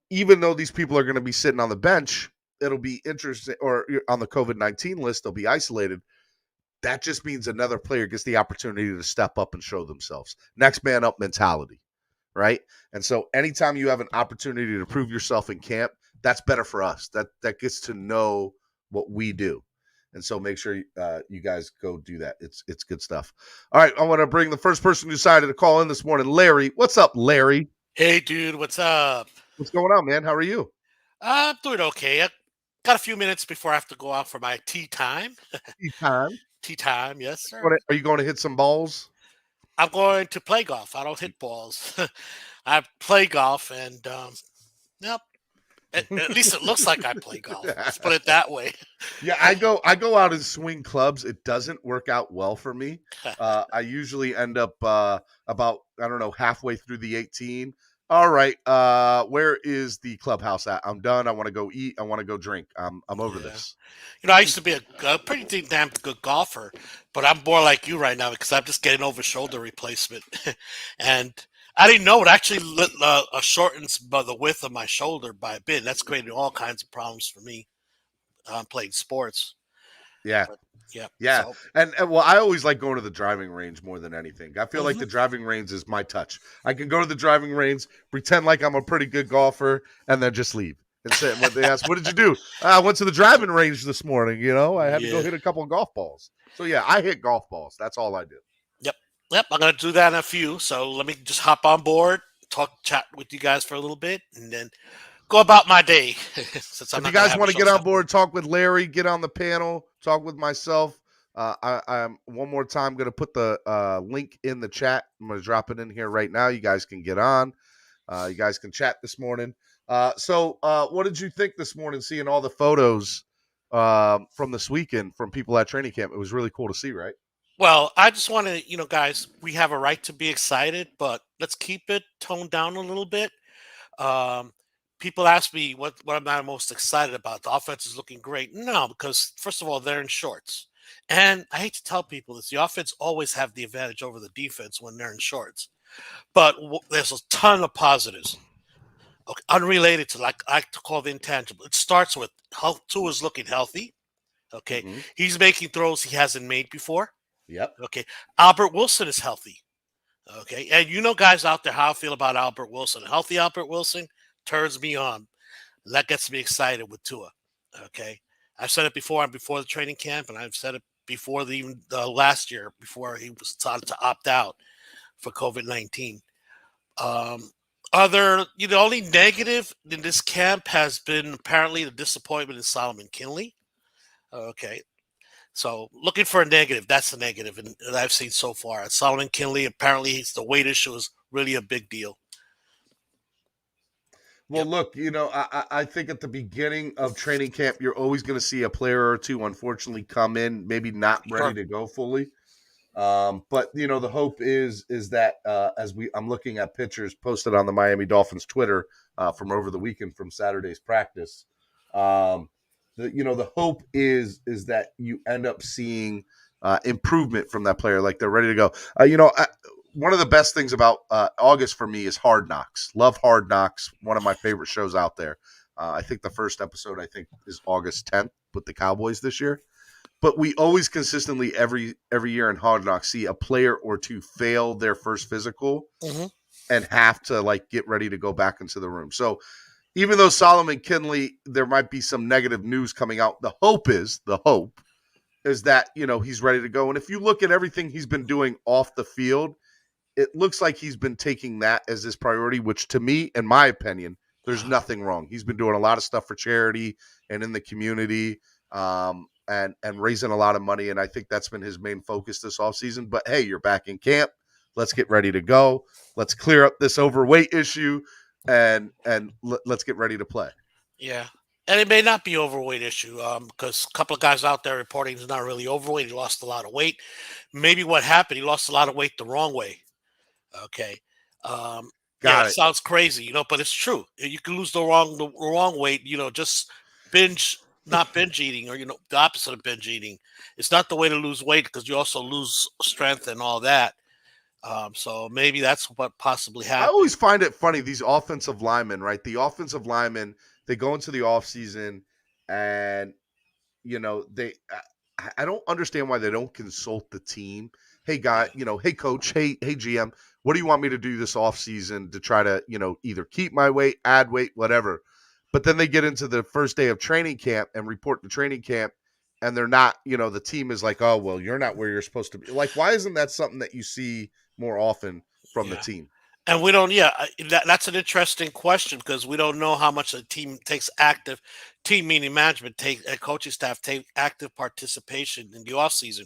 even though these people are going to be sitting on the bench, it'll be interesting, or on the COVID-19 list, they'll be isolated. That just means another player gets the opportunity to step up and show themselves. Next man up mentality, right? And so anytime you have an opportunity to prove yourself in camp, that's better for us. That gets to know what we do. And so make sure you guys go do that. It's good stuff. All right, I want to bring the first person who decided to call in this morning, Larry. What's up, Larry? Hey, dude, what's up? What's going on, man? How are you? I'm doing okay. I got a few minutes before I have to go out for my tea time. Tea time? Tea time, yes, sir. Are you going to hit some balls? I'm going to play golf. I don't hit balls. I play golf, and yep. At least it looks like I play golf. Let's put it that way. Yeah, I go out and swing clubs. It doesn't work out well for me. I usually end up about, I don't know, halfway through the 18. All right, where is the clubhouse at? I'm done. I want to go eat. I want to go drink. I'm over this. You know, I used to be a pretty damn good golfer, but I'm more like you right now because I'm just getting over shoulder replacement. And I didn't know it actually shortens the width of my shoulder by a bit. That's creating all kinds of problems for me playing sports. Yeah. But, yeah. So. And well, I always like going to the driving range more than anything. I feel like the driving range is my touch. I can go to the driving range, pretend like I'm a pretty good golfer, and then just leave. And say, when they ask, what did you do? I went to the driving range this morning. You know, I had to go hit a couple of golf balls. So yeah, I hit golf balls. That's all I do. Yep, I'm going to do that in a few. So let me just hop on board, chat with you guys for a little bit, and then go about my day. If you guys want to get on board, talk with Larry, get on the panel, talk with myself. I'm one more time going to put the link in the chat. I'm going to drop it in here right now. You guys can get on. You guys can chat this morning. So what did you think this morning, seeing all the photos from this weekend from people at training camp? It was really cool to see, right? Well, I just want to, guys, we have a right to be excited, but let's keep it toned down a little bit. People ask me what am I most excited about? The offense is looking great. No, because first of all, they're in shorts. And I hate to tell people this, the offense always have the advantage over the defense when they're in shorts. But there's a ton of positives. Okay, unrelated to, like I like to call the intangible. It starts with Tua is looking healthy. Okay. He's making throws he hasn't made before. Yep. Okay. Albert Wilson is healthy. Okay, and you know, guys out there, how I feel about Albert Wilson. Healthy Albert Wilson turns me on. That gets me excited with Tua. Okay, I've said it before the training camp, and I've said it before even last year before he was started to opt out for COVID-19. Um, the only negative in this camp has been apparently the disappointment in Solomon Kinley. Okay, so looking for a negative, that's the negative that I've seen so far. Solomon Kinley, apparently the weight issue is really a big deal. Well, look, I think at the beginning of training camp, you're always going to see a player or two, unfortunately, come in, maybe not ready to go fully. But the hope is that I'm looking at pictures posted on the Miami Dolphins Twitter from over the weekend from Saturday's practice. The hope is that you end up seeing improvement from that player, like they're ready to go. One of the best things about August for me is Hard Knocks. Love Hard Knocks, one of my favorite shows out there. I think the first episode is August 10th with the Cowboys this year. But we always consistently every year in Hard Knocks see a player or two fail their first physical and have to get ready to go back into the room. So even though Solomon Kinley, there might be some negative news coming out, the hope is that he's ready to go. And if you look at everything he's been doing off the field, it looks like he's been taking that as his priority, which to me, in my opinion, there's nothing wrong. He's been doing a lot of stuff for charity and in the community. And raising a lot of money, and I think that's been his main focus this offseason. But hey, you're back in camp. Let's get ready to go. Let's clear up this overweight issue, and let's get ready to play. Yeah, and it may not be overweight issue because a couple of guys out there reporting he's not really overweight. He lost a lot of weight. Maybe what happened, he lost a lot of weight the wrong way. Okay. It sounds crazy, but it's true. You can lose the wrong weight, just not binge eating, or the opposite of binge eating. It's not the way to lose weight because you also lose strength and all that. So maybe that's what possibly happened. I always find it funny, these offensive linemen, right? The offensive linemen, they go into the offseason and I don't understand why they don't consult the team. Hey, guy, hey, coach, hey, GM, what do you want me to do this offseason to try to, either keep my weight, add weight, whatever. But then they get into the first day of training camp and report to training camp, and they're not, the team is like, oh, well, you're not where you're supposed to be. Like, why isn't that something that you see more often from the team? And we don't, that's an interesting question because we don't know how much the team takes active, team meaning management, coaching staff take active participation in the offseason.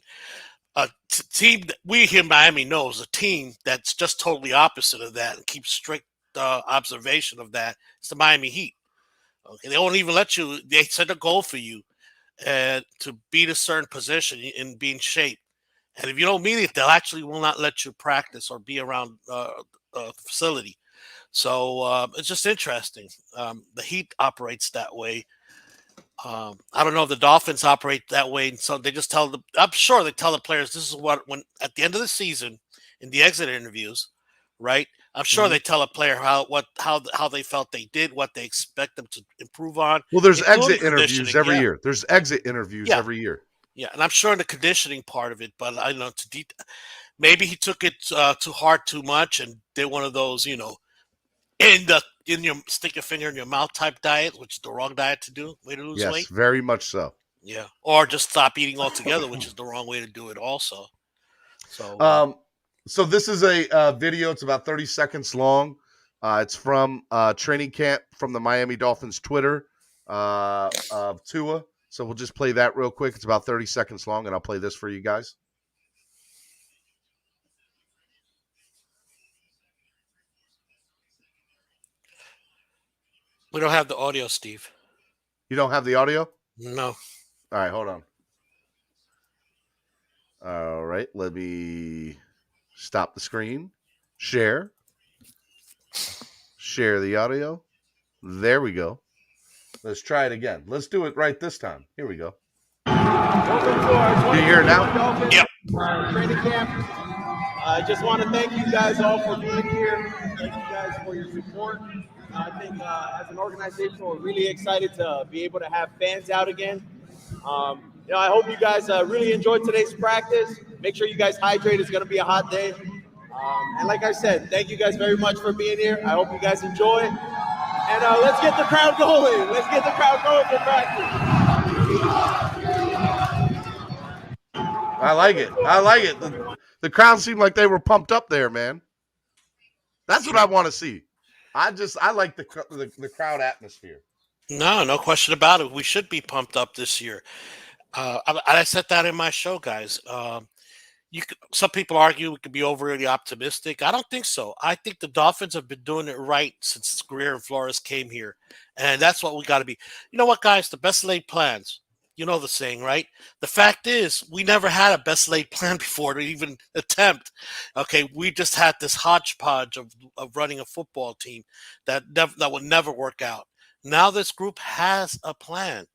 A team that we here in Miami know is a team that's just totally opposite of that and keeps strict observation of that. It's the Miami Heat. Okay, they won't even let you. They set a goal for you to beat a certain position and be in shape. And if you don't meet it, they'll actually will not let you practice or be around the facility. So it's just interesting. The Heat operates that way. I don't know if the Dolphins operate that way. And so they just I'm sure they tell the players, this is when at the end of the season in the exit interviews, right? I'm sure they tell a player how they felt they did, what they expect them to improve on. Well, there's exit interviews every year. There's exit interviews every year. Yeah, and I'm sure in the conditioning part of it, but I don't know, maybe he took it too hard, too much, and did one of those, in your stick your finger in your mouth type diet, which is the wrong diet to do, way to lose weight. Yes, very much so. Yeah, or just stop eating altogether, which is the wrong way to do it also. So, So this is a video. It's about 30 seconds long. It's from training camp from the Miami Dolphins Twitter of Tua. So we'll just play that real quick. It's about 30 seconds long, and I'll play this for you guys. We don't have the audio, Steve. You don't have the audio? No. All right, hold on. All right, let me stop the screen. Share the audio. There we go. Let's try it again. Let's do it right this time. Here we go. Do you hear it now? Yep. Training camp. I just want to thank you guys all for being here. Thank you guys for your support. I think as an organization, we're really excited to be able to have fans out again. I hope you guys really enjoyed today's practice. Make sure you guys hydrate. It's going to be a hot day. And like I said, thank you guys very much for being here. I hope you guys enjoy. And let's get the crowd going. Let's get the crowd going for practice. I like it. I like it. The crowd seemed like they were pumped up there, man. That's what I want to see. I like the crowd atmosphere. No question about it. We should be pumped up this year. I said that in my show, guys. Some people argue we could be overly optimistic. I don't think so. I think the Dolphins have been doing it right since Greer and Flores came here, and that's what we got to be. You know what, guys? The best laid plans. You know the saying, right? The fact is, we never had a best laid plan before to even attempt. Okay, we just had this hodgepodge of running a football team that would never work out. Now this group has a plan,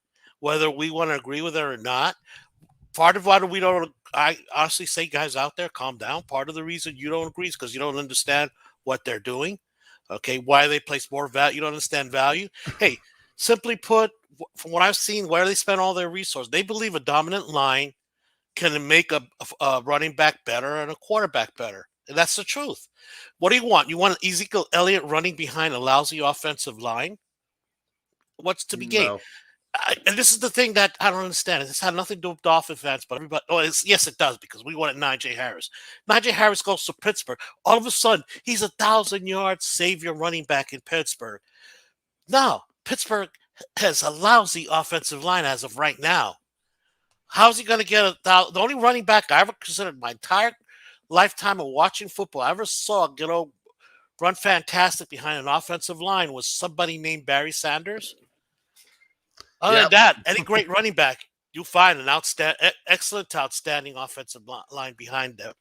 whether we want to agree with it or not. Part of why we don't, I honestly say, guys out there, calm down. Part of the reason you don't agree is because you don't understand what they're doing. Okay, why they place more value. You don't understand value. Hey, simply put, from what I've seen, where they spend all their resources, they believe a dominant line can make a running back better and a quarterback better. And that's the truth. What do you want? You want Ezekiel Elliott running behind a lousy offensive line? What's to be gained? No. And this is the thing that I don't understand. This had nothing to do with Dolphin fans, but everybody. Oh, yes, it does, because we wanted Najee Harris. Najee Harris goes to Pittsburgh. All of a sudden, he's 1,000-yard savior running back in Pittsburgh. Now, Pittsburgh has a lousy offensive line as of right now. How's he going to get the only running back I ever considered my entire lifetime of watching football I ever saw run fantastic behind an offensive line was somebody named Barry Sanders. Other than that, any great running back, you find an excellent to outstanding offensive line behind them.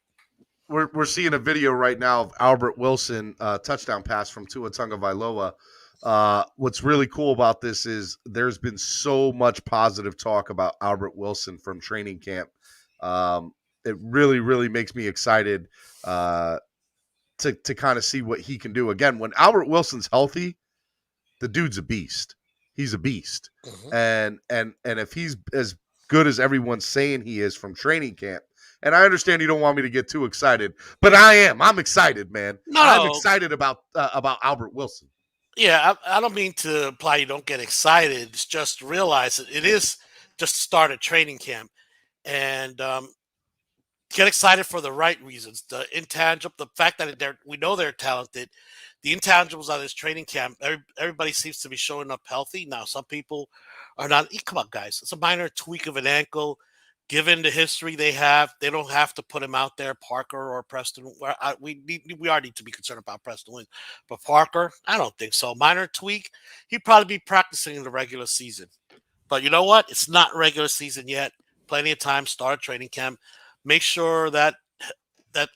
We're seeing a video right now of Albert Wilson touchdown pass from Tua Tagovailoa. What's really cool about this is there's been so much positive talk about Albert Wilson from training camp. It really, really makes me excited to kind of see what he can do. Again, when Albert Wilson's healthy, the dude's a beast. He's a beast. Mm-hmm. And if he's as good as everyone's saying he is from training camp, and I understand you don't want me to get too excited, but I am. I'm excited, man. I'm excited about Albert Wilson. Yeah, I don't mean to imply you don't get excited. It's just realize that it is just the start of training camp. And get excited for the right reasons. The intangible, the fact that we know they're talented. The intangibles on this training camp, everybody seems to be showing up healthy. Now, some people are not. Come on, guys. It's a minor tweak of an ankle. Given the history they have, they don't have to put him out there, Parker or Preston. We are need to be concerned about Preston Williams. But Parker, I don't think so. Minor tweak. He'd probably be practicing in the regular season. But you know what? It's not regular season yet. Plenty of time. Start training camp. Make sure that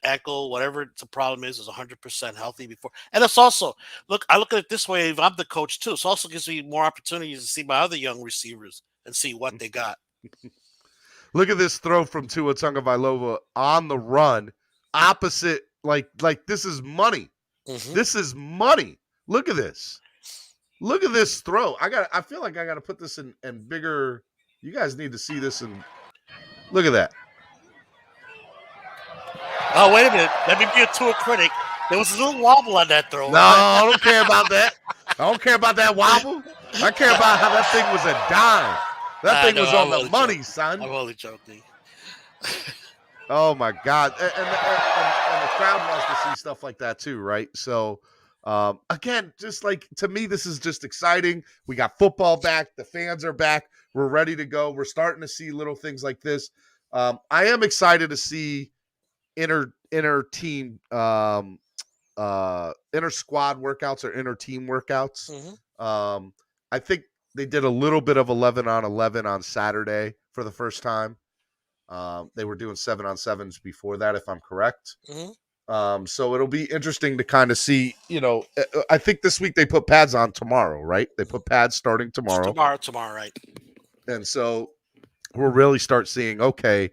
ankle, whatever the problem is 100% healthy before. And it's also, I look at it this way, if I'm the coach too, it also gives me more opportunities to see my other young receivers and see what they got. Look at this throw from Tua Tagovailoa on the run, opposite, like this is money. Mm-hmm. This is money. Look at this. Look at this throw. I feel like I got to put this in bigger. You guys need to see this and look at that. Oh, wait a minute. Let me be a Tua critic. There was a little wobble on that throw. No, I don't care about that. I don't care about that wobble. I care about how that thing was a dime. That thing was on the money, son. I'm only joking. Oh, my God. And the crowd wants to see stuff like that too, right? So, again, just like, to me, this is just exciting. We got football back. The fans are back. We're ready to go. We're starting to see little things like this. I am excited to see inter team inter squad workouts or inter team workouts. Mm-hmm. I think they did a little bit of 11-on-11 on Saturday for the first time. They were doing 7-on-7s before that, if I'm correct. Mm-hmm. So it'll be interesting to kind of see, I think this week they put pads on tomorrow, right? They put pads starting tomorrow. Tomorrow, right. And so we'll really start seeing, okay,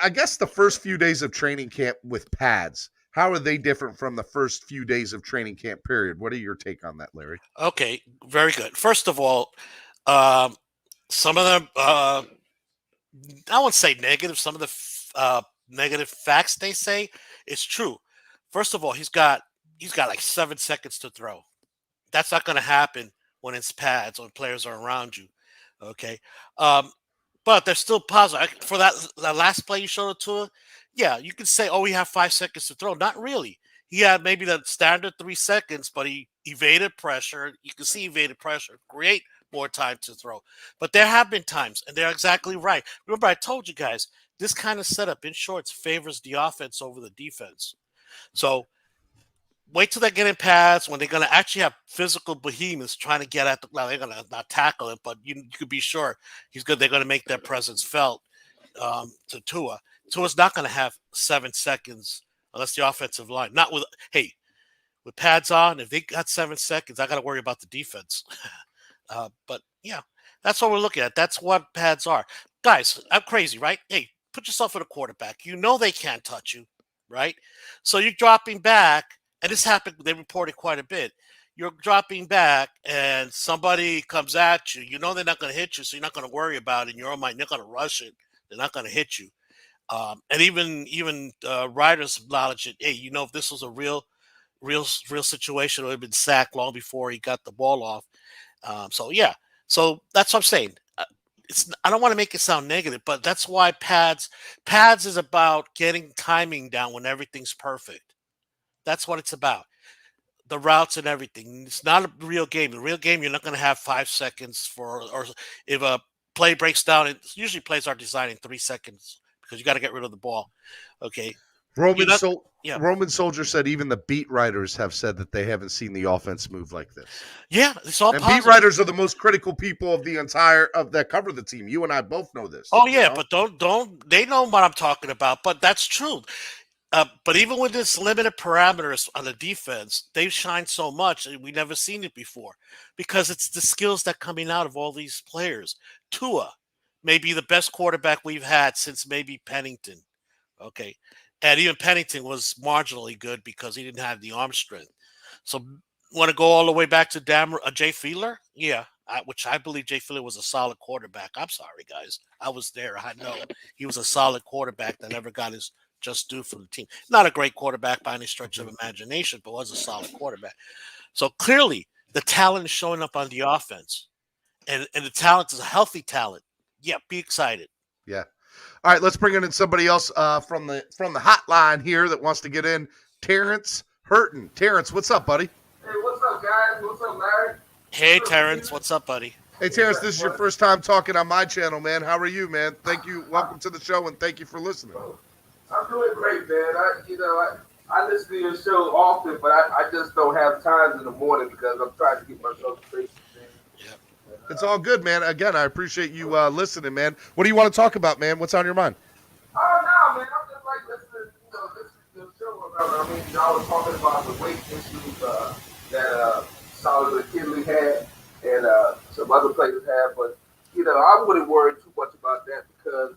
I guess the first few days of training camp with pads, how are they different from the first few days of training camp period? What are your take on that, Larry? Okay, very good. First of all, some of them, I won't say negative, some of the negative facts they say it's true. First of all, he's got like 7 seconds to throw. That's not going to happen when it's pads, when players are around you. Okay. But they're still positive. For that last play you showed it to, yeah, you can say, oh, we have 5 seconds to throw. Not really. He had maybe the standard 3 seconds, but he evaded pressure. You can see evaded pressure, create more time to throw. But there have been times, and they're exactly right. Remember, I told you guys, this kind of setup in shorts favors the offense over the defense. So wait till they get in pads when they're going to actually have physical behemoths trying to get at the. Well, they're going to not tackle it, but you could be sure they're going to make their presence felt to Tua. Tua's not going to have 7 seconds unless the offensive line. Not with with pads on. If they got 7 seconds, I got to worry about the defense. But yeah, that's what we're looking at. That's what pads are, guys. I'm crazy, right? Hey, put yourself in a quarterback. You know they can't touch you, right? So you're dropping back. And this happened, they reported quite a bit. You're dropping back and somebody comes at you. You know they're not going to hit you, so you're not going to worry about it in your own mind. They're going to rush it. They're not going to hit you. And even writers acknowledge it. Hey, if this was a real situation, it would have been sacked long before he got the ball off. So that's what I'm saying. I don't want to make it sound negative, but that's why pads is about getting timing down when everything's perfect. That's what it's about. The routes and everything. It's not a real game. The real game, you're not going to have 5 seconds or if a play breaks down, usually plays are designed in 3 seconds because you got to get rid of the ball. Okay. Roman Soldier said even the beat writers have said that they haven't seen the offense move like this. Yeah, it's all positive. Beat writers are the most critical people of that cover the team. You and I both know this. Oh yeah, but don't they know what I'm talking about? But that's true. But even with this limited parameters on the defense, they've shined so much, and we've never seen it before because it's the skills that coming out of all these players. Tua may be the best quarterback we've had since maybe Pennington. Okay. And even Pennington was marginally good because he didn't have the arm strength. So want to go all the way back to Jay Fiedler? Yeah, which I believe Jay Fiedler was a solid quarterback. I'm sorry, guys. I was there. I know he was a solid quarterback that never got his just due from the team. Not a great quarterback by any stretch of imagination, but was a solid quarterback. So clearly the talent is showing up on the offense. And the talent is a healthy talent. Yeah, be excited. Yeah. All right, let's bring in somebody else from the hotline here that wants to get in. Terrence Hurton. Terrence, what's up, buddy? Hey, what's up, guys? What's up, Larry? Hey, Terrence, what's up, buddy? Hey, Terrence, this is your first time talking on my channel, man. How are you, man? Thank you. Welcome to the show, and thank you for listening. I'm doing great, man. I listen to your show often, but I just don't have time in the morning because I'm trying to get myself straight. It's all good, man. Again, I appreciate you listening, man. What do you want to talk about, man? What's on your mind? Oh, no, man. I'm just like listening to the show. I mean, y'all was talking about the weight issues that Solomon Kinley had and some other players had, but, I wouldn't worry too much about that because,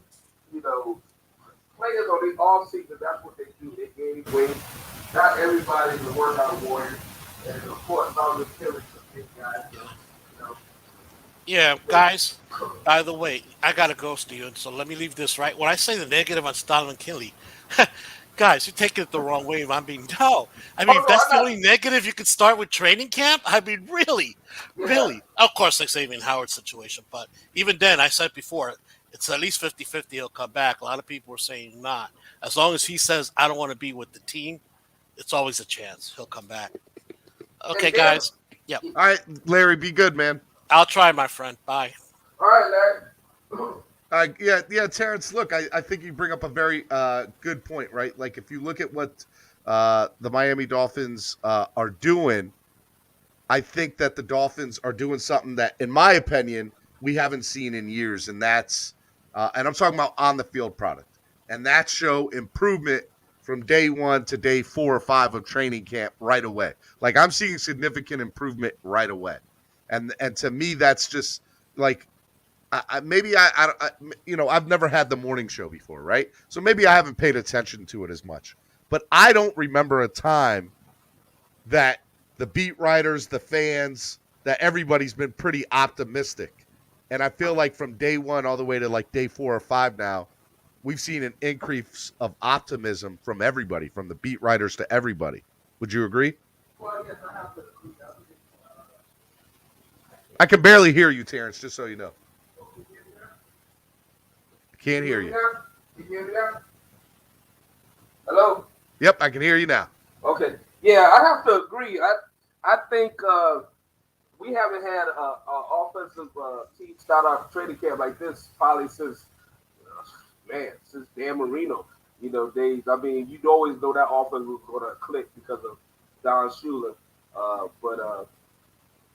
players on the off season, that's what they do. They gain weight. Not everybody's a workout warrior. And of course, Solomon Kinley's a big guy. Yeah, guys, by the way, I got to ghost you, so let me leave this right. When I say the negative on Solomon Kinley, guys, you're taking it the wrong way. If if that's the only negative, you could start with training camp. I mean, really. Of course, like Xavier Howard's situation, but even then, I said before, it's at least 50-50 he'll come back. A lot of people are saying not. As long as he says, I don't want to be with the team, it's always a chance he'll come back. Okay, guys. Yeah. All right, Larry, be good, man. I'll try, my friend. Bye. All right, Larry. Yeah, Terrence, look, I think you bring up a very good point, right? Like, if you look at what the Miami Dolphins are doing, I think that the Dolphins are doing something that, in my opinion, we haven't seen in years, and that's and I'm talking about on-the-field product. And that show improvement from day 1 to day 4 or 5 of training camp right away. Like, I'm seeing significant improvement right away. And to me, that's just like I've never had the morning show before, right? So maybe I haven't paid attention to it as much. But I don't remember a time that the beat writers, the fans, that everybody's been pretty optimistic. And I feel like from day 1 all the way to like day 4 or 5 now, we've seen an increase of optimism from everybody, from the beat writers to everybody. Would you agree? Well, yes, I have to agree. I can barely hear you, Terrence, just so you know. I can't hear you. Can you hear me now? Hello? Yep, I can hear you now. Okay. Yeah, I have to agree. I think we haven't had an offensive team start off training camp like this probably since Dan Marino, days. I mean, you'd always know that offense was going to click because of Don Shula. But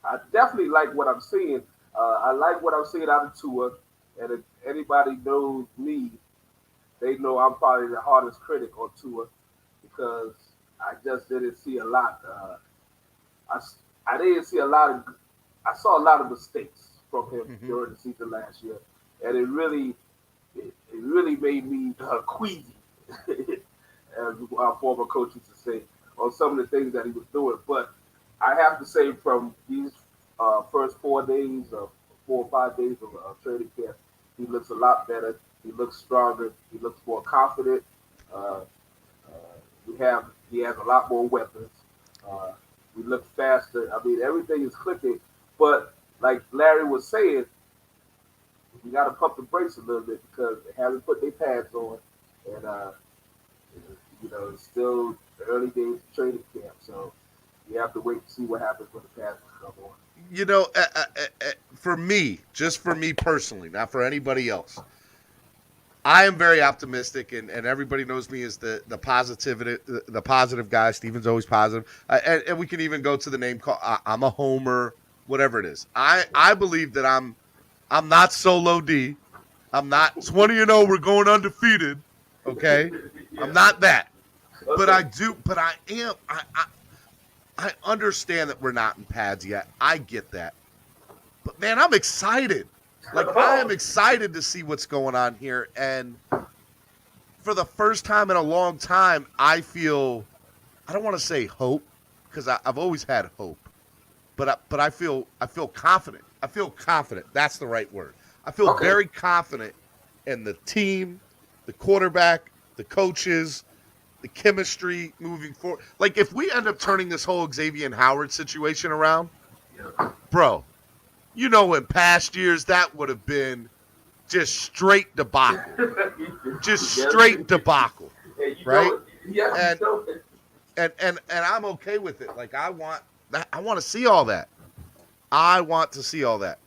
I definitely like what I'm seeing. I like what I'm seeing out of Tua. And if anybody knows me, they know I'm probably the hardest critic on Tua because I just didn't see a lot. I didn't see a lot of. I saw a lot of mistakes from him during the season last year, and it really made me queasy, as our former coach used to say, on some of the things that he was doing. But I have to say, from these first 4 or 5 days of training camp, he looks a lot better. He looks stronger. He looks more confident. He has a lot more weapons. We look faster. I mean, everything is clicking. But like Larry was saying, we got to pump the brakes a little bit because they haven't put their pads on, and it's still the early days of training camp. So you have to wait to see what happens when the pads come on. For me, just for me personally, not for anybody else, I am very optimistic, and everybody knows me as the positive guy. Steven's always positive, and we can even go to the name call. I'm a homer, whatever it is. I believe that I'm not Solo D. I'm not 20-0. We're going undefeated. Okay, I'm not that, but I do. But I am. I understand that we're not in pads yet. I get that, but man, I'm excited. Like, I am excited to see what's going on here. And for the first time in a long time, I feel, I don't want to say hope, because I've always had hope, but I feel confident. I feel confident. That's the right word. I feel very confident in the team, the quarterback, the coaches, the chemistry moving forward. Like, if we end up turning this whole Xavier Howard situation around, bro, in past years, that would have been just straight debacle. Just straight debacle, right? And I'm okay with it. Like, I want to see all that. I want to see all that.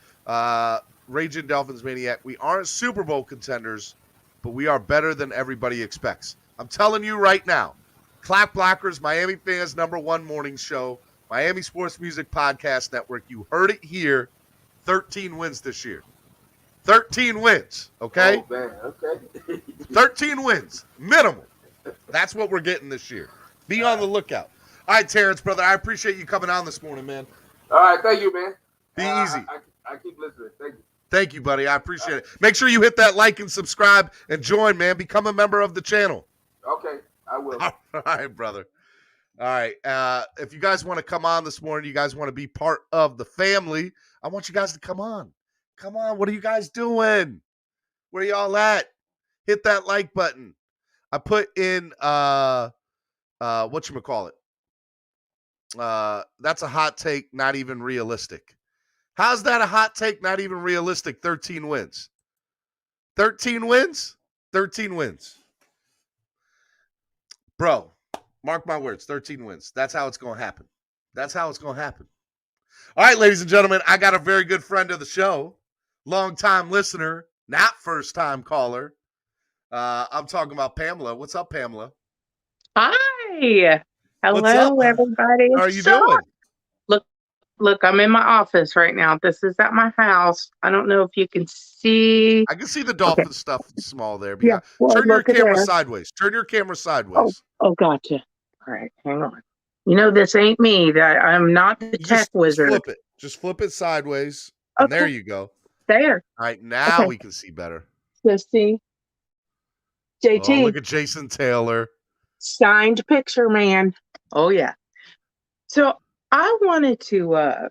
Raging Dolphins Maniac, we aren't Super Bowl contenders, but we are better than everybody expects. I'm telling you right now, Clap Blockers, Miami fans' #1 morning show, Miami Sports Music Podcast Network. You heard it here. 13 wins this year. 13 wins, okay? Oh, man, okay. 13 wins, minimum. That's what we're getting this year. Be on the lookout. All right, Terrence, brother, I appreciate you coming on this morning, man. All right, thank you, man. Be easy. I keep listening. Thank you. Thank you, buddy. I appreciate it. Make sure you hit that like and subscribe and join, man. Become a member of the channel. Okay, I will. All right, brother. All right. If you guys want to come on this morning, you guys want to be part of the family, I want you guys to come on. Come on. What are you guys doing? Where y'all at? Hit that like button. I put in whatchamacallit. That's a hot take, not even realistic. How's that a hot take, not even realistic? 13 wins. 13 wins? 13 wins. Bro, mark my words, 13 wins. That's how it's going to happen. That's how it's going to happen. All right, ladies and gentlemen, I got a very good friend of the show, long-time listener, not first-time caller. I'm talking about Pamela. What's up, Pamela? Hi. Hello, What's up? everybody. How are you doing? Look, I'm in my office right now. This is at my house. I don't know if you can see. I can see the Dolphin stuff small there. But Yeah, well, turn your look at camera there. sideways. Turn your camera sideways. Oh, gotcha. All right, hang on. This ain't me. I'm not the tech wizard. Flip it. Just flip it sideways. And there you go. There. All right, now we can see better. Let's see. JT. Oh, look at Jason Taylor. Signed picture, man. Oh, yeah. So I wanted to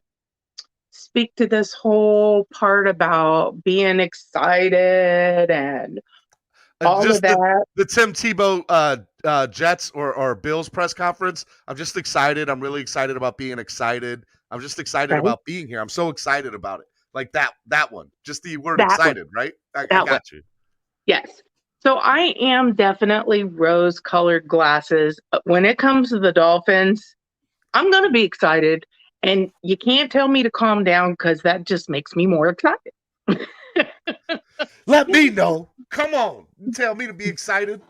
speak to this whole part about being excited and all just of that. the Tim Tebow Jets or Bills press conference. I'm just excited. I'm really excited about being excited. I'm just excited Right. about being here. I'm so excited about it. Like that one. Just the word That one. excited, right? I That one. got you. Yes. So I am definitely rose-colored glasses. When it comes to the Dolphins, I'm going to be excited. And you can't tell me to calm down because that just makes me more excited. Let me know. Come on. You tell me to be excited.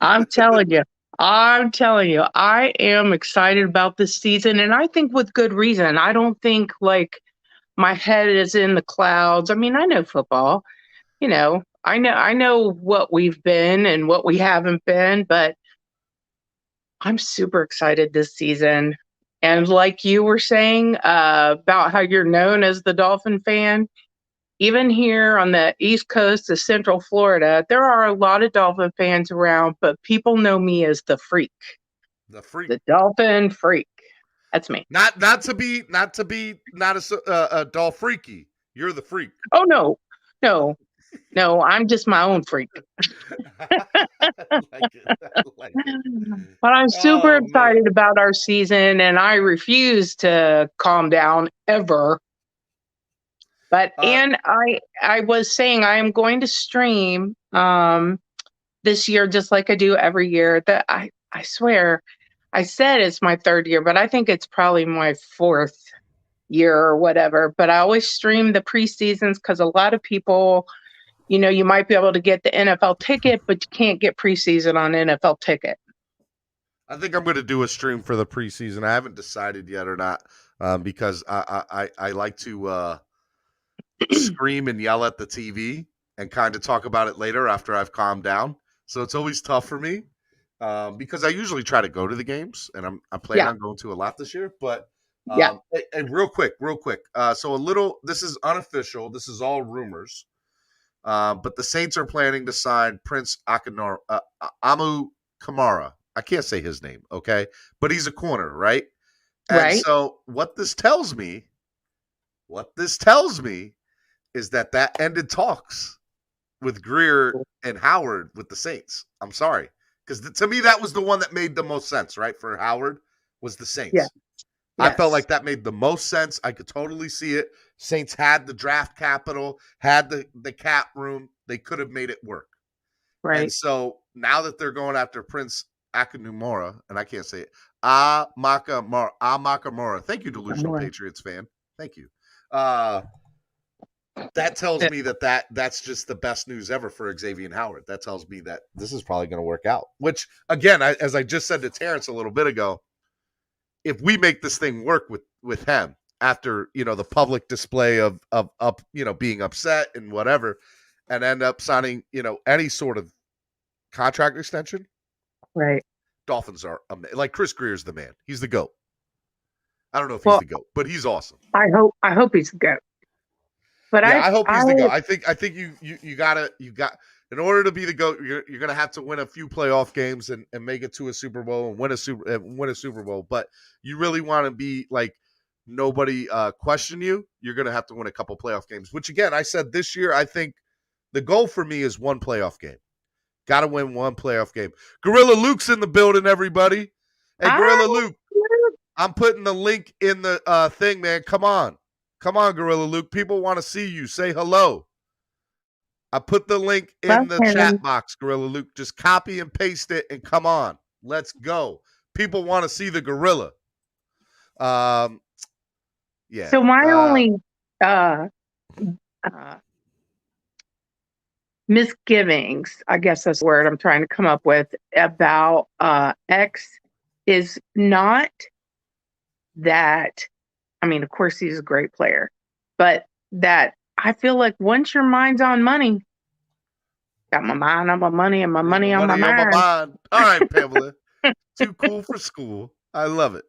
I'm telling you. I am excited about this season. And I think with good reason. I don't think like my head is in the clouds. I mean, I know football. I know what we've been and what we haven't been, but I'm super excited this season. And like you were saying about how you're known as the Dolphin fan, even here on the East Coast of Central Florida, there are a lot of Dolphin fans around, but people know me as the freak. The freak. The Dolphin freak. That's me. Not a doll freaky. You're the freak. Oh no, I'm just my own freak. I like it. But I'm super Oh, excited man. about our season, and I refuse to calm down ever. But and I was saying I am going to stream this year just like I do every year. That I swear I said it's my third year, but I think it's probably my fourth year or whatever. But I always stream the preseasons because a lot of people, you might be able to get the NFL ticket, but you can't get preseason on NFL ticket. I think I'm going to do a stream for the preseason. I haven't decided yet or not because I like to scream and yell at the TV and kind of talk about it later after I've calmed down. So it's always tough for me because I usually try to go to the games, and I'm planning on going to a lot this year. But and real quick. So this is unofficial. This is all rumors. But the Saints are planning to sign Prince Amu Kamara. I can't say his name, okay? But he's a corner, right? And so what this tells me is that ended talks with Greer and Howard with the Saints. I'm sorry. Because to me, that was the one that made the most sense, right? For Howard was the Saints. Yeah. I felt like that made the most sense. I could totally see it. Saints had the draft capital, had the cap room. They could have made it work. Right. And so now that they're going after Prince Akinumura, and I can't say it, Amakamura. Thank you, Delusional Patriots fan. Thank you. That tells me that's just the best news ever for Xavier Howard. That tells me that this is probably going to work out. Which, again, as I just said to Terrence a little bit ago, if we make this thing work with him after, the public display of being upset and whatever, and end up signing, any sort of contract extension, right? Dolphins are like Chris Greer's the man. He's the GOAT. I don't know if he's the GOAT, but he's awesome. I hope he's the GOAT. But I hope he's the GOAT. I think you got in order to be the GOAT, you're going to have to win a few playoff games and make it to a Super Bowl and win a Super Bowl. But you really want to be like nobody question you. You're going to have to win a couple playoff games. Which again, I said this year, I think the goal for me is one playoff game. Got to win one playoff game. Gorilla Luke's in the building, everybody. Hey, Gorilla Luke, I'm putting the link in the thing, man. Come on, Gorilla Luke. People want to see you. Say hello. I put the link in the chat box, Gorilla Luke. Just copy and paste it and come on. Let's go. People want to see the gorilla. Yeah. So my only misgivings, I guess that's the word I'm trying to come up with, about X is not that, I mean, of course he's a great player, but that I feel like once your mind's on money, got my mind on my money and my money on my mind. All right, Pamela. Too cool for school. I love it.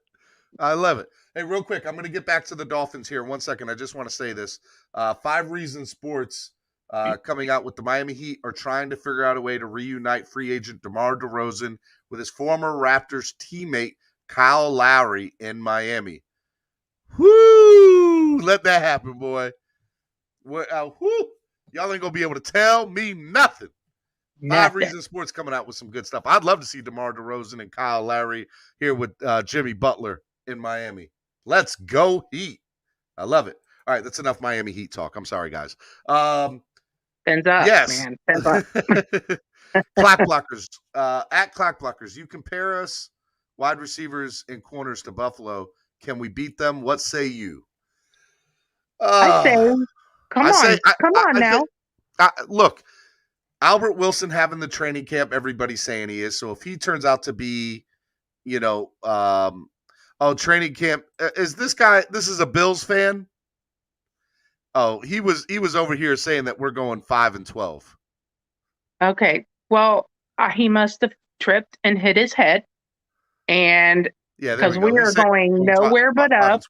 Hey, real quick, I'm going to get back to the Dolphins here. 1 second. I just want to say this. 5 Reasons Sports coming out with the Miami Heat are trying to figure out a way to reunite free agent DeMar DeRozan with his former Raptors teammate Kyle Lowry in Miami. Whoo! Let that happen, boy. Whoo! Y'all ain't going to be able to tell me nothing. Five Nothing. Reasons Sports coming out with some good stuff. I'd love to see DeMar DeRozan and Kyle Lowry here with Jimmy Butler in Miami. Let's go Heat. I love it. All right, that's enough Miami Heat talk. I'm sorry, guys. Fins up, yes. man. Fins up. Clock blockers. At Clock blockers, you compare us, wide receivers and corners, to Buffalo. Can we beat them? What say you? I say, come on now. Look, Albert Wilson having the training camp, everybody's saying he is. So if he turns out to be, training camp, is this guy, this is a Bills fan? Oh, he was over here saying that we're going 5-12. Okay. Well, he must have tripped and hit his head. And because we are going nowhere but up.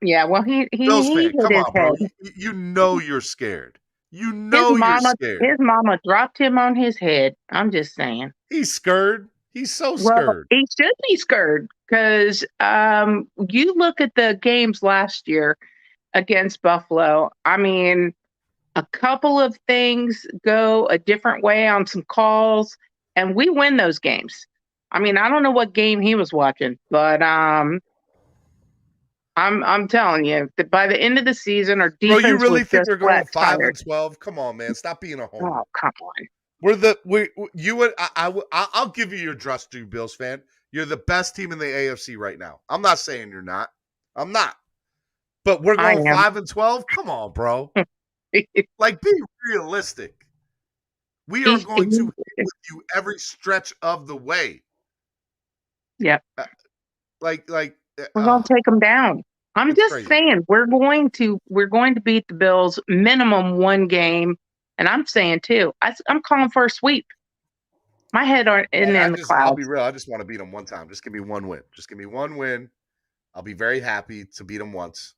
Yeah, well, he Bills fan, hit come his on, bro. head. You know you're scared. You know you're scared. His mama dropped him on his head. I'm just saying. He's scared. He's so scared. He should be scared because you look at the games last year against Buffalo. I mean, a couple of things go a different way on some calls, and we win those games. I mean, I don't know what game he was watching, but I'm telling you that by the end of the season, our defense. Bro, you really was think just they're going flat 5-12? Come on, man. Stop being a homer. Oh, come on. I'll give you your just due, Bills fan. You're the best team in the AFC right now. I'm not saying you're not. I'm not. But we're going 5-12? Come on, bro. Like, be realistic. We are going to hit with you every stretch of the way. Yep. We're going to take them down. I'm just crazy. saying we're going to beat the Bills minimum one game, and I'm saying two. I'm calling for a sweep. My head aren't in the clouds. I'll be real. I just want to beat them one time. Just give me one win. Just give me one win. I'll be very happy to beat them once.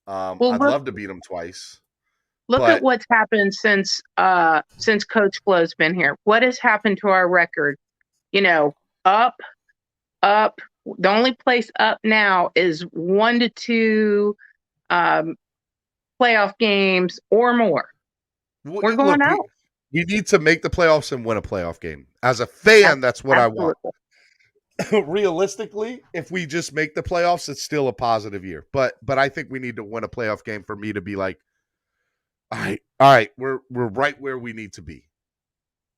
I'd love to beat them twice. Look at what's happened since Coach Flo's been here. What has happened to our record? Up. The only place up now is 1 to 2 playoff games or more. We're going out. We need to make the playoffs and win a playoff game. As a fan, that's what I want. Realistically, if we just make the playoffs, it's still a positive year. But I think we need to win a playoff game for me to be like, all right, we're right where we need to be.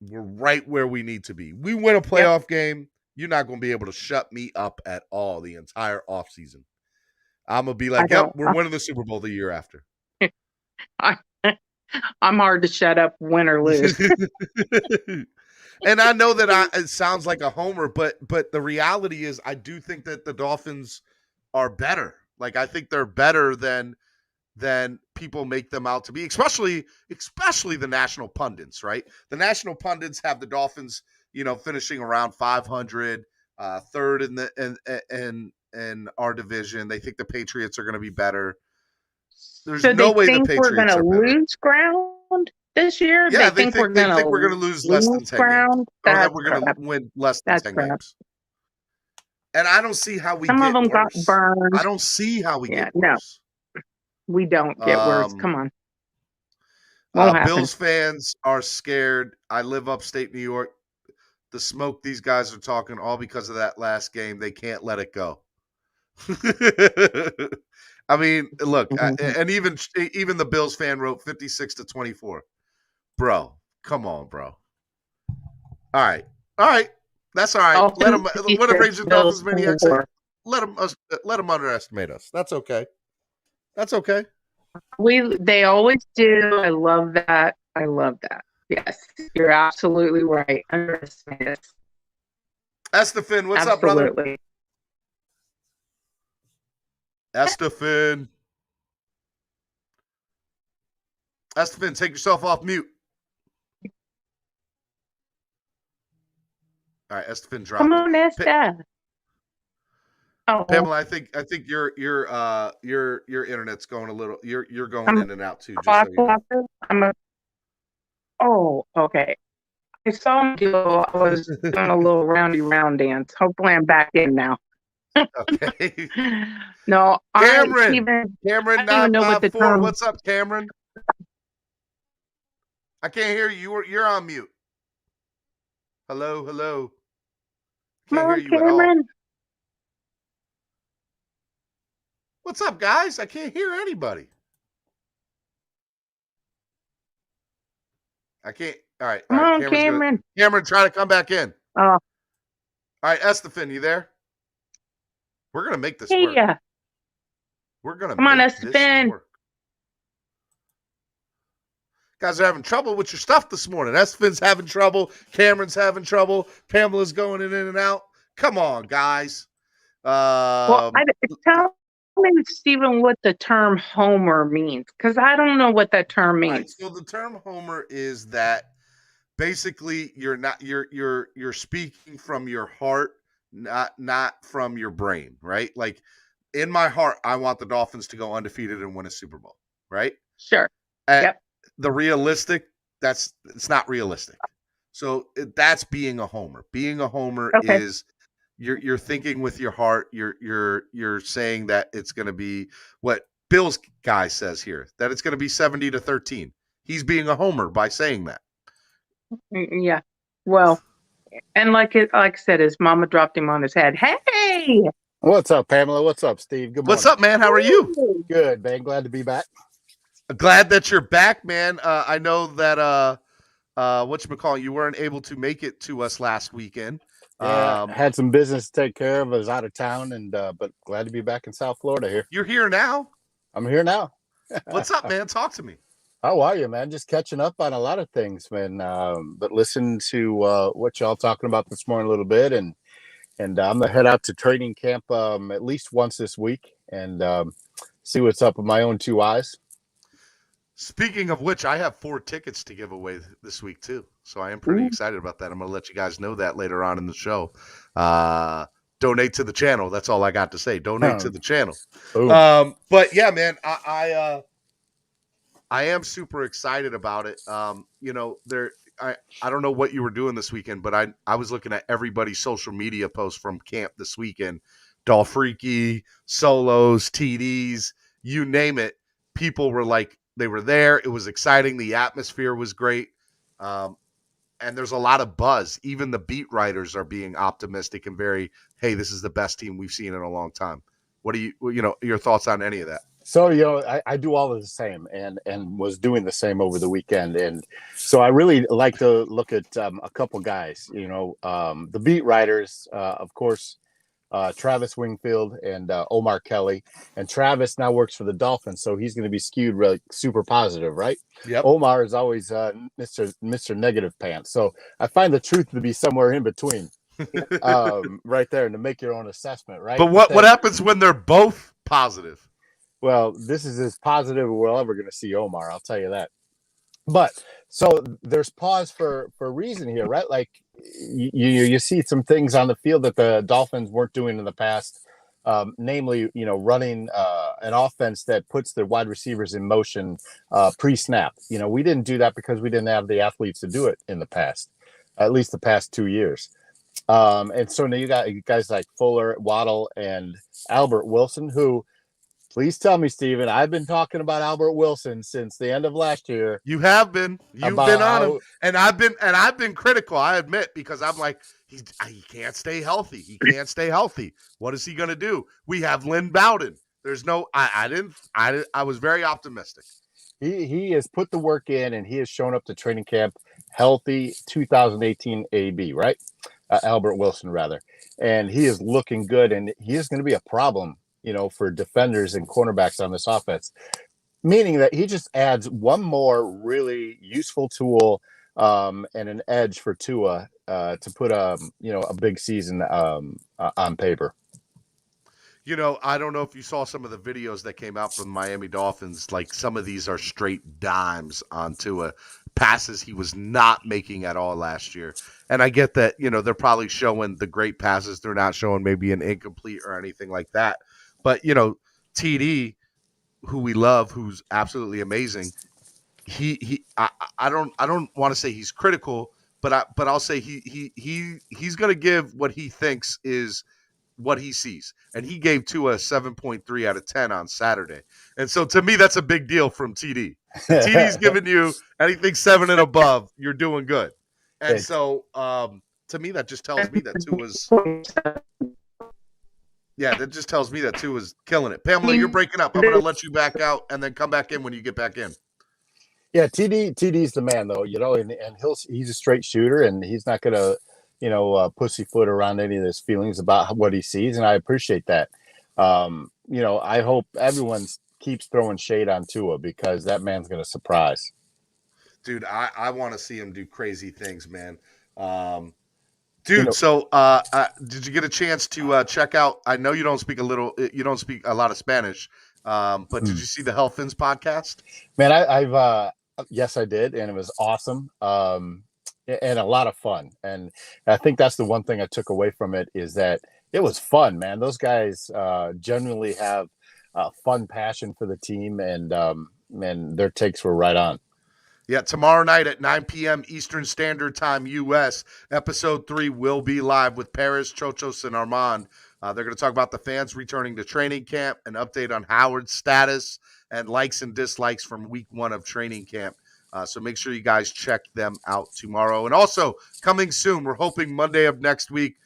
We're right where we need to be. We win a playoff game, you're not going to be able to shut me up at all the entire offseason. I'm going to be like, yep, we're winning the Super Bowl the year after. I'm hard to shut up, win or lose. And I know that it sounds like a homer, but the reality is I do think that the Dolphins are better. Like, I think they're better than people make them out to be, especially the national pundits, right? The national pundits have the Dolphins, finishing around 500, third in our division. They think the Patriots are going to be better. There's no way the Patriots we're going to lose ground this year. Yeah, they think we're going to lose less than 10 ground. games. Or that we're going to win less than 10 games. And I don't see how we Some get of them worse. got burned. I don't see how we get worse. No, we don't get worse. Come on. Won't happen. Bills fans are scared. I live upstate New York. The smoke these guys are talking, all because of that last game. They can't let it go. I mean, look, and even the Bills fan wrote 56-24. Bro, come on, bro. All right. That's all right. Let them. What a Rangers Dolphins maniac say. Let them underestimate us. That's okay. They always do. I love that. Yes, you're absolutely right. Underestimate us. Estefan, what's up, brother? Estefan, take yourself off mute. All right, Estefan, drop. Come on, Esther. Pamela, I think your internet's going a little. You're going in and out too. Just so you know. Oh, okay. I saw him go. I was doing a little round dance. Hopefully, I'm back in now. Okay. No, Cameron 954. What's up, Cameron? I can't hear you. You're on mute. Hello, hello. Come Can't hear on, you at all. Cameron. What's up, guys? I can't hear anybody. I can't. All right. Come on, Cameron. Cameron, try to come back in. Oh, All right, Estefan, you there? We're gonna make this work. yeah. We're gonna Come on, make this Estefan. work. Guys are having trouble with your stuff this morning. Estefan's having trouble. Cameron's having trouble. Pamela's going in and out. Come on, guys. Well, tell me, Stephen, what the term homer means, because I don't know what that term means. All right, so the term homer is that basically you're speaking from your heart, not from your brain, right? Like in my heart, I want the Dolphins to go undefeated and win a Super Bowl, right? Sure. Yep. The realistic, it's not realistic. So that's being a homer. Being a homer is you're thinking with your heart. You're saying that it's going to be what Bill's guy says here, that it's going to be 70-13. He's being a homer by saying that. Yeah. Well, and like I said, his mama dropped him on his head. Hey. What's up, Pamela? What's up, Steve? Good morning. What's up, man? How are you? Good, man. Glad to be back. Glad that you're back, man. I know that whatchamacallit, you weren't able to make it to us last weekend. Yeah, had some business to take care of. I was out of town, and but glad to be back in South Florida here. You're here now? I'm here now. What's up, man? Talk to me. How are you, man? Just catching up on a lot of things, man. But listen to what y'all talking about this morning a little bit, and I'm gonna head out to training camp at least once this week and see what's up with my own two eyes. Speaking of which, I have 4 tickets to give away this week too, so I am pretty excited about that. I'm gonna let you guys know that later on in the show. Donate to the channel. That's all I got to say. Donate to the channel. But yeah, man, I am super excited about it. You know, I don't know what you were doing this weekend, but I was looking at everybody's social media posts from camp this weekend. Dolfreaky, solos, TDs, you name it. People were like, they were there. It was exciting. The atmosphere was great. And there's a lot of buzz. Even the beat writers are being optimistic and very, hey, this is the best team we've seen in a long time. What do you know, your thoughts on any of that? So, you know, I do all of the same and was doing the same over the weekend. And so I really like to look at a couple guys, you know, the beat writers, of course, Travis Wingfield and Omar Kelly. And Travis now works for the Dolphins, so he's going to be skewed really super positive, right? Yep. Omar is always Mr. Negative Pants. So I find the truth to be somewhere in between, right there, and to make your own assessment, right? But what happens when they're both positive? Well, this is as positive as we're ever going to see Omar, I'll tell you that. But so there's pause for a reason here, right? Like you see some things on the field that the Dolphins weren't doing in the past, namely, you know, running an offense that puts their wide receivers in motion pre-snap. You know, we didn't do that because we didn't have the athletes to do it in the past, at least the past 2 years. And so now you got guys like Fuller, Waddle, and Albert Wilson, who, please tell me, Steven, I've been talking about Albert Wilson since the end of last year. You have been. You've been on him. And I've been critical, I admit, because I'm like, he can't stay healthy. He can't stay healthy. What is he going to do? We have Lynn Bowden. There's no I was very optimistic. He has put the work in, and he has shown up to training camp healthy. 2018 AB, right? Albert Wilson, rather. And he is looking good, and he is going to be a problem, you know, for defenders and cornerbacks on this offense, meaning that he just adds one more really useful tool and an edge for Tua to put a big season on paper. You know, I don't know if you saw some of the videos that came out from the Miami Dolphins. Like, some of these are straight dimes on Tua, passes he was not making at all last year. And I get that, you know, they're probably showing the great passes. They're not showing maybe an incomplete or anything like that. But, you know, TD, who we love, who's absolutely amazing, I don't want to say he's critical, but I'll say he's going to give what he thinks is what he sees. And he gave Tua a 7.3 out of 10 on Saturday. And so to me, that's a big deal from TD. TD's giving you anything 7 and above, you're doing good. And so to me, that just tells me that Tua's. Yeah, that just tells me that Tua's killing it. Pamela, you're breaking up. I'm going to let you back out and then come back in when you get back in. Yeah, TD's the man though, and he's a straight shooter, and he's not gonna, pussyfoot around any of his feelings about what he sees, and I appreciate that. I hope everyone keeps throwing shade on Tua because that man's gonna surprise. Dude, I want to see him do crazy things, man. Dude, did you get a chance to check out? I know you don't speak a lot of Spanish, but did you see the Dolphins podcast? Man, I've yes, I did, and it was awesome, and a lot of fun. And I think that's the one thing I took away from it is that it was fun, man. Those guys genuinely have fun passion for the team, and their takes were right on. Yeah, tomorrow night at 9 p.m. Eastern Standard Time, U.S., Episode 3 will be live with Paris, Chochos, and Armand. They're going to talk about the fans returning to training camp, an update on Howard's status, and likes and dislikes from week 1 of training camp. So make sure you guys check them out tomorrow. And also, coming soon, we're hoping Monday of next week.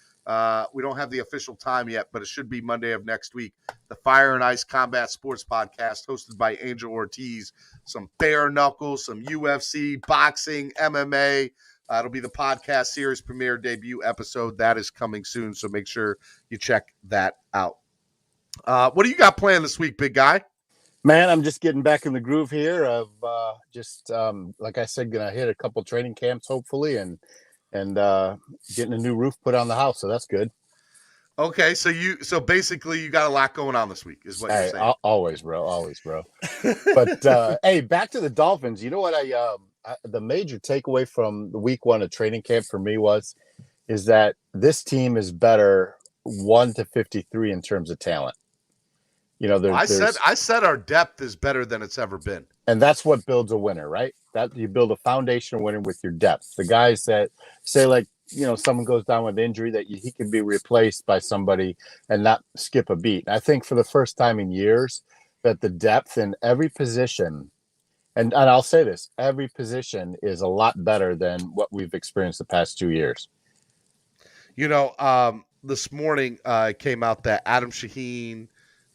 We don't have the official time yet, but it should be Monday of next week. The Fire and Ice Combat Sports Podcast hosted by Angel Ortiz. Some bare knuckles, some UFC, boxing, MMA. It'll be the podcast series premiere debut episode. That is coming soon, so make sure you check that out. What do you got planned this week, big guy? Man, I'm just getting back in the groove here of like I said, going to hit a couple training camps, hopefully, and getting a new roof put on the house, so that's good. Okay, so basically you got a lot going on this week, is what you're saying. Always, bro. But hey, back to the Dolphins. You know what? The major takeaway from the week 1 of training camp for me is that this team is better 1 to 53 in terms of talent. I said our depth is better than it's ever been, and that's what builds a winner, right? That you build a foundation of winning with your depth. The guys that say, like, someone goes down with injury, that he can be replaced by somebody and not skip a beat. I think for the first time in years that the depth in every position, and I'll say this, every position is a lot better than what we've experienced the past 2 years. This morning it came out that Adam Shaheen,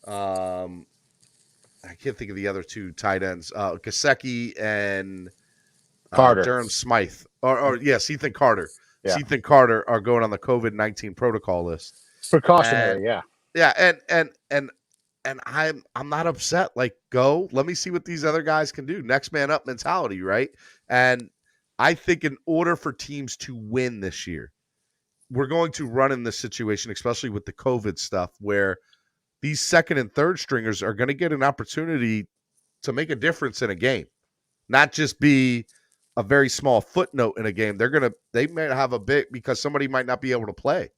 I can't think of the other 2 tight ends, Gesicki and Carter. Durham Smythe, Ethan Carter. Yeah. Ethan Carter are going on the COVID-19 protocol list. Precautionary, yeah. Yeah, and I'm not upset. Like, let me see what these other guys can do. Next man up mentality, right? And I think in order for teams to win this year, we're going to run in this situation, especially with the COVID stuff, where these second and third stringers are going to get an opportunity to make a difference in a game, not just be a very small footnote in a game. They may have a bit because somebody might not be able to play.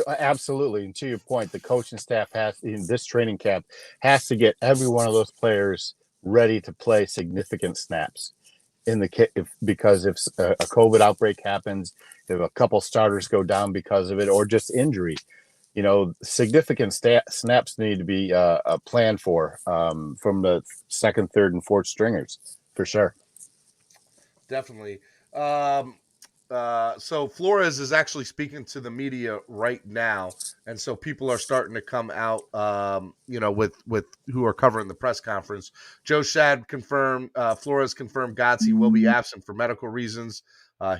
Absolutely. And to your point, the coaching staff in this training camp has to get every one of those players ready to play significant snaps because if a COVID outbreak happens, if a couple starters go down because of it, or just injury, significant snaps need to be planned for from the second, third, and fourth stringers for sure. Definitely. So Flores is actually speaking to the media right now, and so people are starting to come out, with who are covering the press conference. Joe Shad confirmed, Flores confirmed Gotze will be absent for medical reasons.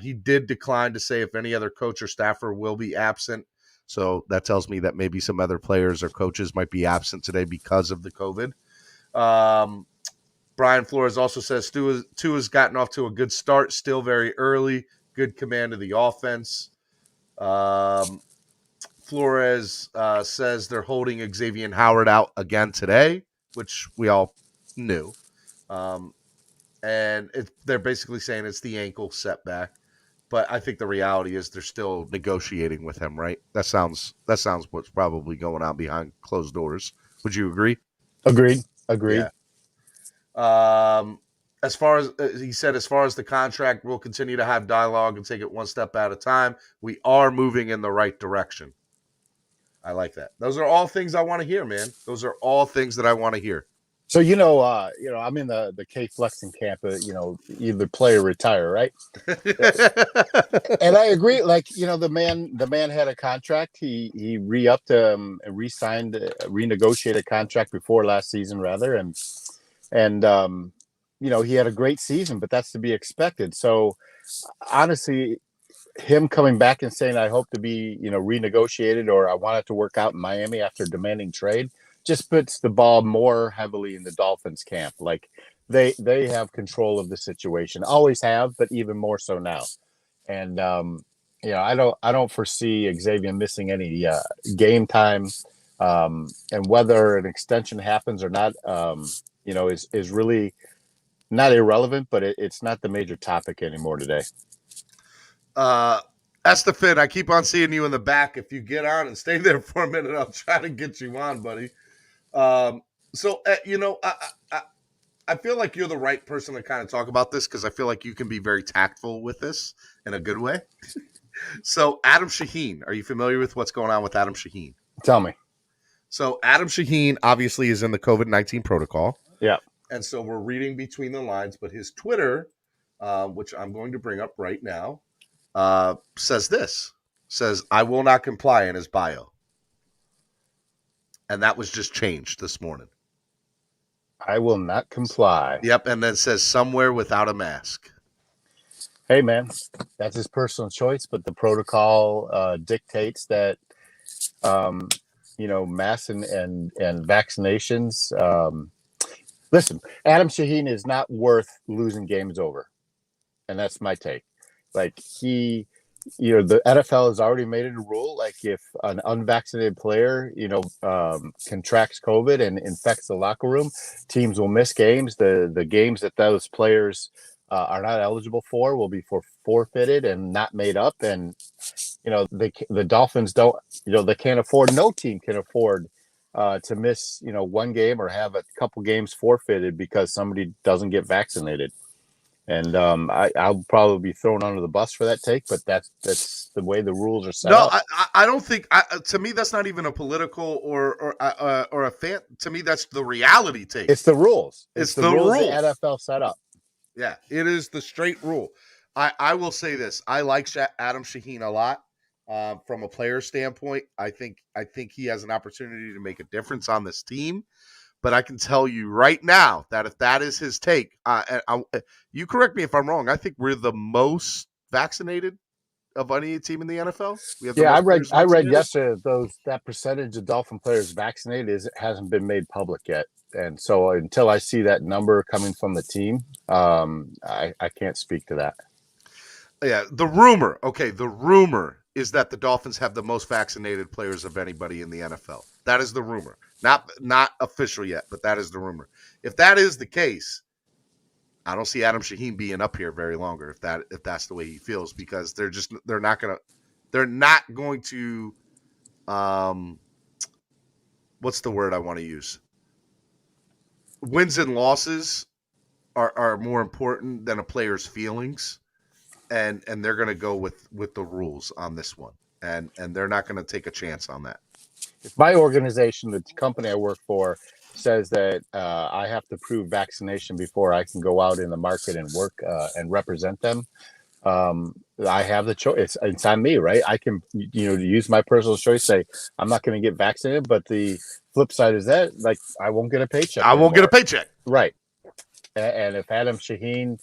He did decline to say if any other coach or staffer will be absent. So that tells me that maybe some other players or coaches might be absent today because of the COVID. Brian Flores also says Tua's gotten off to a good start, still very early, good command of the offense. Flores says they're holding Xavier Howard out again today, which we all knew. And they're basically saying it's the ankle setback. But I think the reality is they're still negotiating with him, right? That sounds what's probably going on behind closed doors. Would you agree? Agreed. Yeah. As far as he said, as far as the contract, we'll continue to have dialogue and take it one step at a time. We are moving in the right direction. I like that. Those are all things I want to hear, man. Those are all things that I want to hear. So I'm in the K flexing camp. Either play or retire, right? And I agree. Like the man had a contract. He re-upped, re-signed, renegotiated a contract before last season, rather, and he had a great season, but that's to be expected. So honestly, him coming back and saying, I hope to be, renegotiated, or I want it to work out in Miami after demanding trade, just puts the ball more heavily in the Dolphins camp. Like they have control of the situation, always have, but even more so now. And, I don't foresee Xavier missing any game time, and whether an extension happens or not, is really not irrelevant, but it's not the major topic anymore today. Estefan, I keep on seeing you in the back. If you get on and stay there for a minute, I'll try to get you on, buddy. I feel like you're the right person to kind of talk about this because I feel like you can be very tactful with this in a good way. So Adam Shaheen, are you familiar with what's going on with Adam Shaheen? Tell me. So Adam Shaheen obviously is in the COVID-19 protocol. Yeah. And so we're reading between the lines, but his Twitter, which I'm going to bring up right now, says, I will not comply in his bio. And that was just changed this morning. I will not comply. Yep. And then says somewhere without a mask. Hey, man, that's his personal choice, but the protocol dictates that, masks and vaccinations. Listen, Adam Shaheen is not worth losing games over. And that's my take. Like the NFL has already made it a rule. Like if an unvaccinated player, contracts COVID and infects the locker room, teams will miss games. The games that those players are not eligible for will be forfeited and not made up. And, the Dolphins don't, they can't afford, no team can afford to miss, one game or have a couple games forfeited because somebody doesn't get vaccinated. And I'll probably be thrown under the bus for that take, but that's the way the rules are set up. I don't think. To me, that's not even a political or a fan. To me, that's the reality take. It's the rules. It's the rules the NFL set up. Yeah, it is the straight rule. I will say this: I like Adam Shaheen a lot from a player standpoint. I think he has an opportunity to make a difference on this team. But I can tell you right now that if that is his take, you correct me if I'm wrong. I think we're the most vaccinated of any team in the NFL. I read yesterday that percentage of Dolphin players vaccinated hasn't been made public yet, and so until I see that number coming from the team, I can't speak to that. Yeah, the rumor is that the Dolphins have the most vaccinated players of anybody in the NFL. That is the rumor. Not official yet, but that is the rumor. If that is the case, I don't see Adam Shaheen being up here very longer if that's the way he feels, because they're not going to what's the word I want to use? Wins and losses are more important than a player's feelings. And they're going to go with the rules on this one. And they're not going to take a chance on that. If my organization, the company I work for, says that I have to prove vaccination before I can go out in the market and work and represent them, I have the choice. It's on me, right? I can, use my personal choice, say I'm not going to get vaccinated, but the flip side is that, like, I won't get a paycheck. Right. And if Adam Shaheen,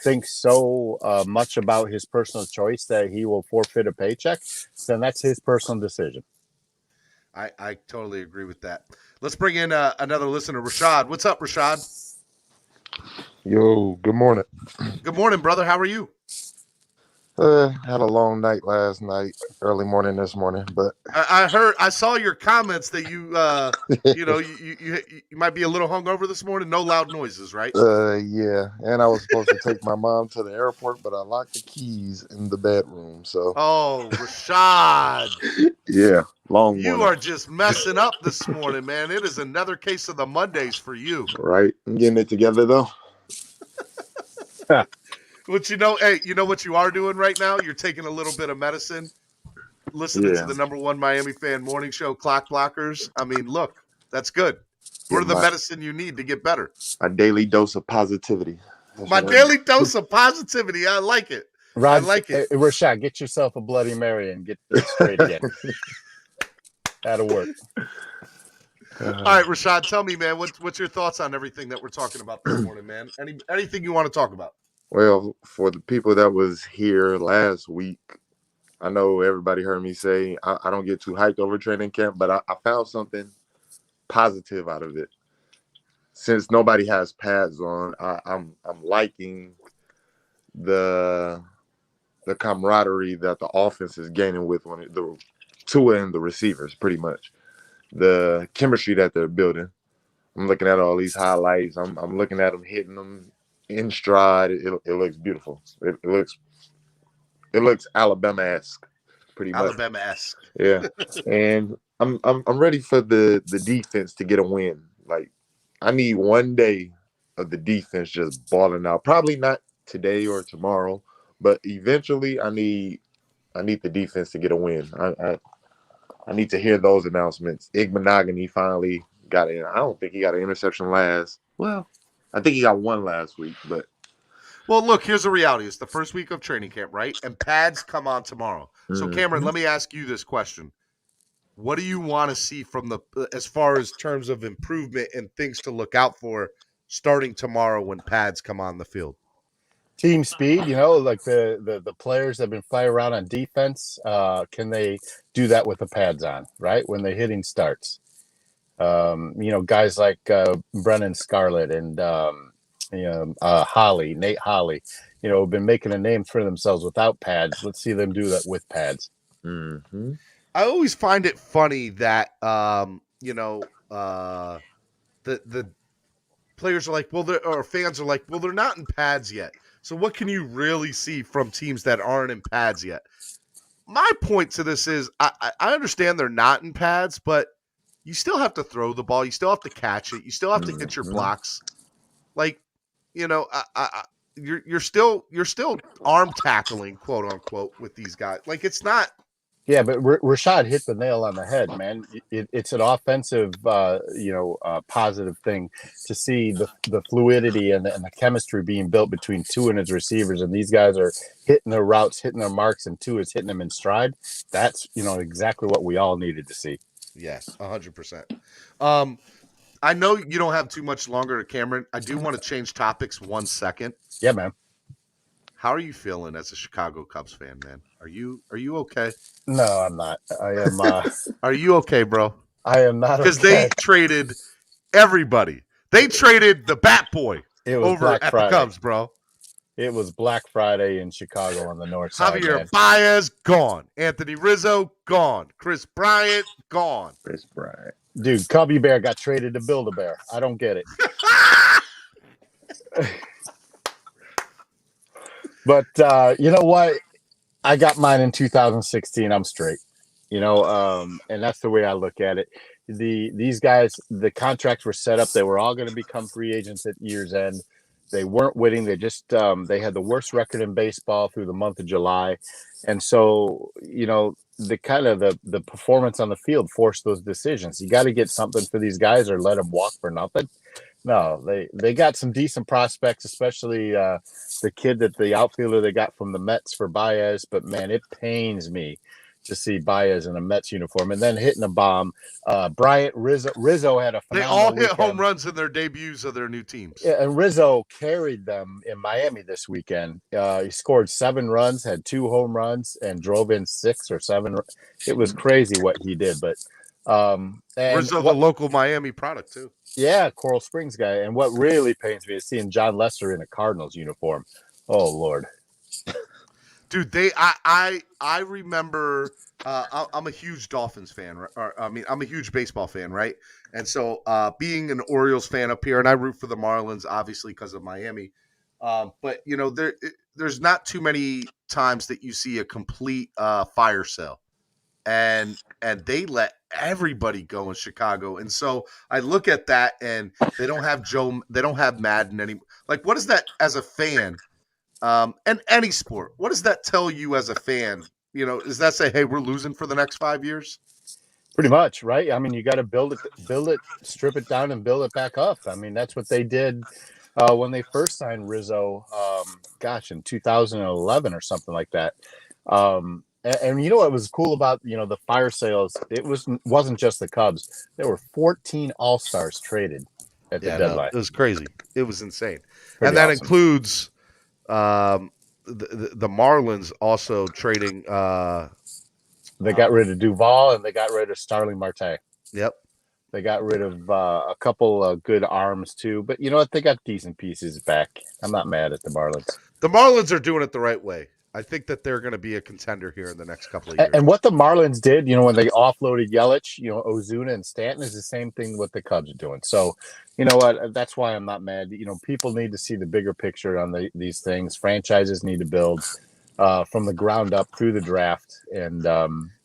thinks so much about his personal choice that he will forfeit a paycheck, then that's his personal decision. I totally agree with that. Let's bring in another listener, Rashad. What's up, Rashad? Yo, good morning. Good morning, brother. How are you? Had a long night last night, early morning this morning, but I saw your comments that you might be a little hungover this morning. No loud noises, right? Yeah, and I was supposed to take my mom to the airport, but I locked the keys in the bedroom. So Rashad, yeah, long morning. You are just messing up this morning, man. It is another case of the Mondays for you. Right, I'm getting it together though. But hey, you know what you are doing right now? You're taking a little bit of medicine, listening to the #1 Miami fan morning show, Clock Blockers. I mean, look, that's good. We're the medicine you need to get better. A daily dose of positivity. My daily dose of positivity. I like it. Rod, I like it. Rashad, get yourself a Bloody Mary and get straight again. That'll work. All right, Rashad, tell me, man, what's your thoughts on everything that we're talking about this morning, man? Anything you want to talk about? Well, for the people that was here last week, I know everybody heard me say I don't get too hyped over training camp, but I found something positive out of it. Since nobody has pads on, I'm liking the camaraderie that the offense is gaining with the Tua and the receivers, pretty much. The chemistry that they're building. I'm looking at all these highlights. I'm looking at them hitting them in stride. It looks beautiful. It looks Alabama-esque, pretty much. Alabama-esque. Yeah. And I'm ready for the defense to get a win. Like, I need one day of the defense just balling out. Probably not today or tomorrow, but eventually I need the defense to get a win. I need to hear those announcements. Igbenogany finally got in. I don't think he got an interception last. Well, I think he got one last week, but. Well, look, here's the reality. It's the first week of training camp, right? And pads come on tomorrow. So, Cameron, let me ask you this question. What do you want to see from as far as terms of improvement and things to look out for starting tomorrow when pads come on the field? Team speed, like the players that have been flying around on defense, can they do that with the pads on, right? When the hitting starts. Guys like Brennan Scarlett and Nate Holly, have been making a name for themselves without pads. Let's see them do that with pads. Mm-hmm. I always find it funny that the players are like, or fans are like, well, they're not in pads yet. So what can you really see from teams that aren't in pads yet? My point to this is I understand they're not in pads, but you still have to throw the ball. You still have to catch it. You still have to hit your blocks. Like, you're still arm tackling, quote unquote, with these guys. Like, it's not. Yeah, but Rashad hit the nail on the head, man. It's an offensive, positive thing to see the fluidity and the chemistry being built between Tua and his receivers, and these guys are hitting their routes, hitting their marks, and Tua is hitting them in stride. That's exactly what we all needed to see. Yes, 100%. I know you don't have too much longer, Cameron. I do want to change topics 1 second. Yeah, man. How are you feeling as a Chicago Cubs fan, man? Are you okay? No, I'm not. I am. Are you okay, bro? I am not okay. Because they traded everybody. They traded the Bat Boy over Black at Friday. the Cubs, bro. It was Black Friday in Chicago on the north side. Javier Baez, gone. Anthony Rizzo, gone. Chris Bryant, gone. Chris Bryant. Dude, Cubby Bear got traded to Build-A-Bear. I don't get it. But you know what? I got mine in 2016. I'm straight. And that's the way I look at it. These guys, the contracts were set up. They were all going to become free agents at year's end. They weren't winning. They just they had the worst record in baseball through the month of July. And so, the kind of the performance on the field forced those decisions. You got to get something for these guys or let them walk for nothing. No, they got some decent prospects, especially the kid the outfielder they got from the Mets for Baez. But man, it pains me to see Baez in a Mets uniform and then hitting a bomb. Bryant, Rizzo had a phenomenal They all hit weekend. home runs in their debuts of their new teams. Yeah, and Rizzo carried them in Miami this weekend. He scored 7 runs, had 2 home runs, and drove in 6 or 7. It was crazy what he did. But Rizzo, the local Miami product too. Yeah, Coral Springs guy. And what really pains me is seeing John Lester in a Cardinals uniform. Oh Lord. Dude, I remember I'm a huge Dolphins fan. I'm a huge baseball fan, right? And so being an Orioles fan up here, and I root for the Marlins, obviously, because of Miami. But, there's not too many times that you see a complete fire sale. And they let everybody go in Chicago. And so I look at that, and they don't have Madden anymore. Like, what is that as a fan? And any sport, what does that tell you as a fan? Does that say, hey, we're losing for the next 5 years? Pretty much, right? I mean, you got to build it, strip it down, and build it back up. I mean, that's what they did when they first signed Rizzo. In 2011 or something like that. And you know what was cool about the fire sales? It wasn't just the Cubs. There were 14 All-Stars traded at the deadline. It was crazy. It was insane, Pretty and that awesome. includes the Marlins also trading. They got rid of Duvall and they got rid of Starling Marte. Yep. They got rid of a couple of good arms too, but you know what? They got decent pieces back. I'm not mad at the Marlins. The Marlins are doing it the right way. I think that they're going to be a contender here in the next couple of years. And what the Marlins did, when they offloaded Yelich, Ozuna and Stanton is the same thing what the Cubs are doing. So, you know what? That's why I'm not mad. People need to see the bigger picture on these things. Franchises need to build from the ground up through the draft. And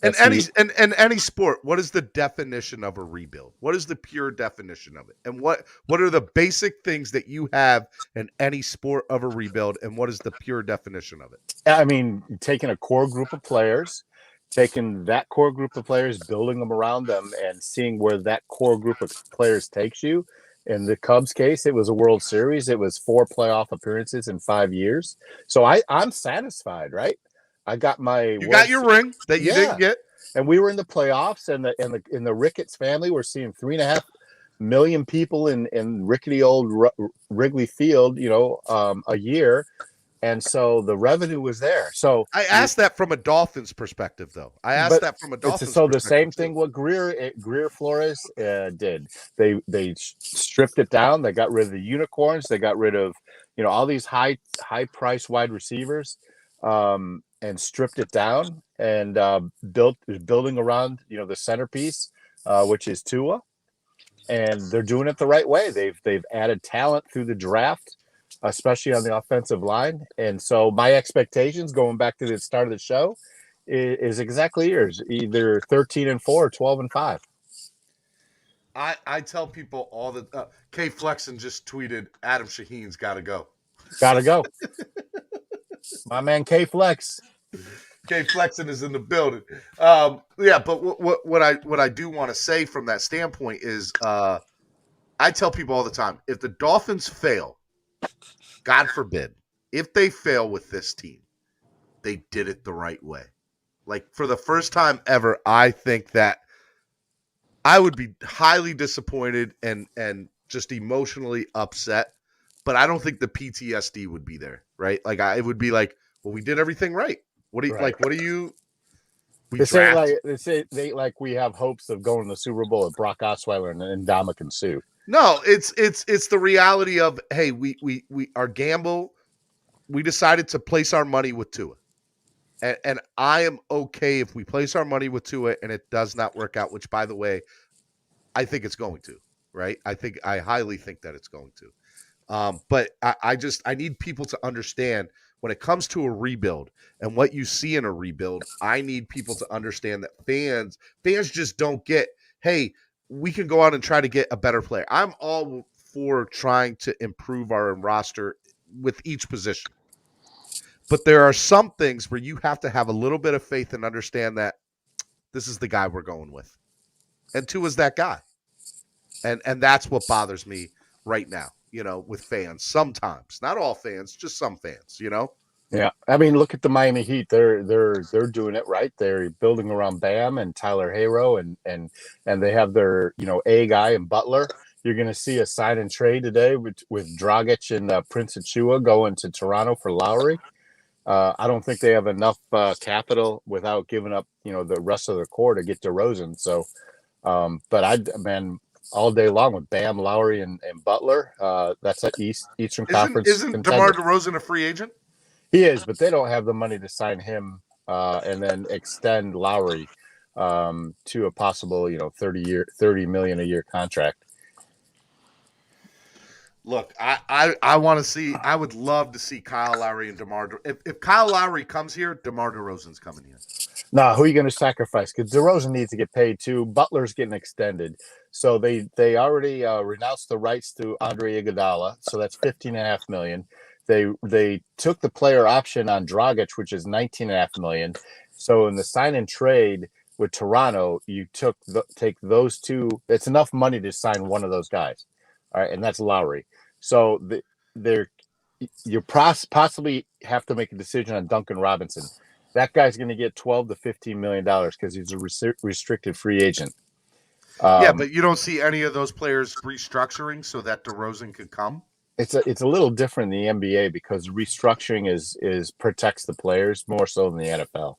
any sport, what is the definition of a rebuild? What is the pure definition of it? And what are the basic things that you have in any sport of a rebuild? And what is the pure definition of it? I mean, taking a core group of players, building them around them, and seeing where that core group of players takes you. In the Cubs case, it was a World Series. It was 4 playoff appearances in 5 years. So I'm satisfied, right? I got got your ring that you didn't get, and we were in the playoffs. And the Ricketts family were seeing 3.5 million people in rickety old Wrigley Field, a year. And so the revenue was there. So I asked that from a Dolphins perspective, though. The same thing what Greer Flores did. They stripped it down. They got rid of the unicorns. They got rid of all these high price wide receivers, and stripped it down and building around the centerpiece, which is Tua, and they're doing it the right way. They've added talent through the draft, especially on the offensive line. And so my expectations, going back to the start of the show, is exactly yours, either 13-4 or 12-5. I tell people all the K Flexen just tweeted Adam Shaheen's got to go. My man K Flex. K Flexen is in the building. But what I do want to say from that standpoint is I tell people all the time, if the Dolphins fail, God forbid, if they fail with this team, they did it the right way. Like, for the first time ever, I think that I would be highly disappointed and just emotionally upset, but I don't think the PTSD would be there, right? Like, it would be like, well, we did everything right. What do you They say we have hopes of going to the Super Bowl with Brock Osweiler and Ndamukong Suh. No, it's the reality of, hey, we our gamble, we decided to place our money with Tua. And I am okay if we place our money with Tua and it does not work out, which, by the way, I think it's going to, right? I highly think that it's going to. But I need people to understand when it comes to a rebuild and what you see in a rebuild, I need people to understand that fans just don't get, hey, we can go out and try to get a better player. I'm all for trying to improve our roster with each position. But there are some things where you have to have a little bit of faith and understand that this is the guy we're going with. And Tua is that guy. And that's what bothers me right now, with fans sometimes. Not all fans, just some fans, Yeah. I mean, look at the Miami Heat. They're doing it right. They're building around Bam and Tyler Herro and they have their, A guy and Butler. You're going to see a sign and trade today with Dragic and Prince Achiuwa going to Toronto for Lowry. I don't think they have enough capital without giving up, the rest of their core to get DeRozan. So, but all day long with Bam, Lowry, and Butler, that's an Eastern Conference. Isn't contender. DeMar DeRozan a free agent? He is, but they don't have the money to sign him and then extend Lowry to a possible, $30 million a year contract. Look, I want to see. I would love to see Kyle Lowry and DeMar. If Kyle Lowry comes here, DeMar DeRozan's coming here. No, who are you going to sacrifice? Because DeRozan needs to get paid too. Butler's getting extended, so they already renounced the rights to Andre Iguodala, so that's $15.5 million. They took the player option on Dragic, which is $19.5 million. So in the sign and trade, with Toronto, you take those two. It's enough money to sign one of those guys, all right, and that's Lowry. So you possibly have to make a decision on Duncan Robinson. That guy's going to get $12 to $15 million because he's a restricted free agent. Yeah, but you don't see any of those players restructuring so that DeRozan could come. It's a little different in the NBA because restructuring is protects the players more so than the NFL.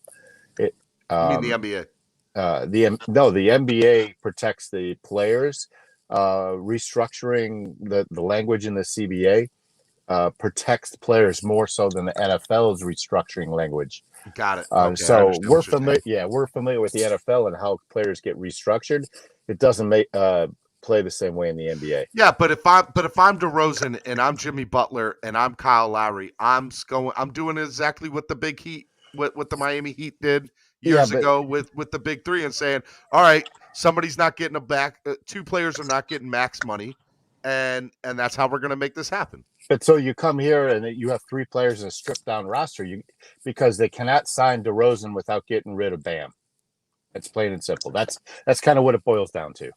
I mean the NBA. The NBA protects the players. Restructuring the language in the CBA protects the players more so than the NFL's restructuring language. Got it. Okay, so we're familiar. Yeah, we're familiar with the NFL and how players get restructured. It doesn't play the same way in the NBA. Yeah, but if I'm DeRozan and I'm Jimmy Butler and I'm Kyle Lowry, I'm doing exactly what the Big Heat, what the Miami Heat did years ago with the Big Three, and saying, all right, somebody's not getting two players are not getting max money, and that's how we're going to make this happen. But so you come here and you have three players in a stripped down roster, because they cannot sign DeRozan without getting rid of Bam. It's plain and simple. That's kind of what it boils down to.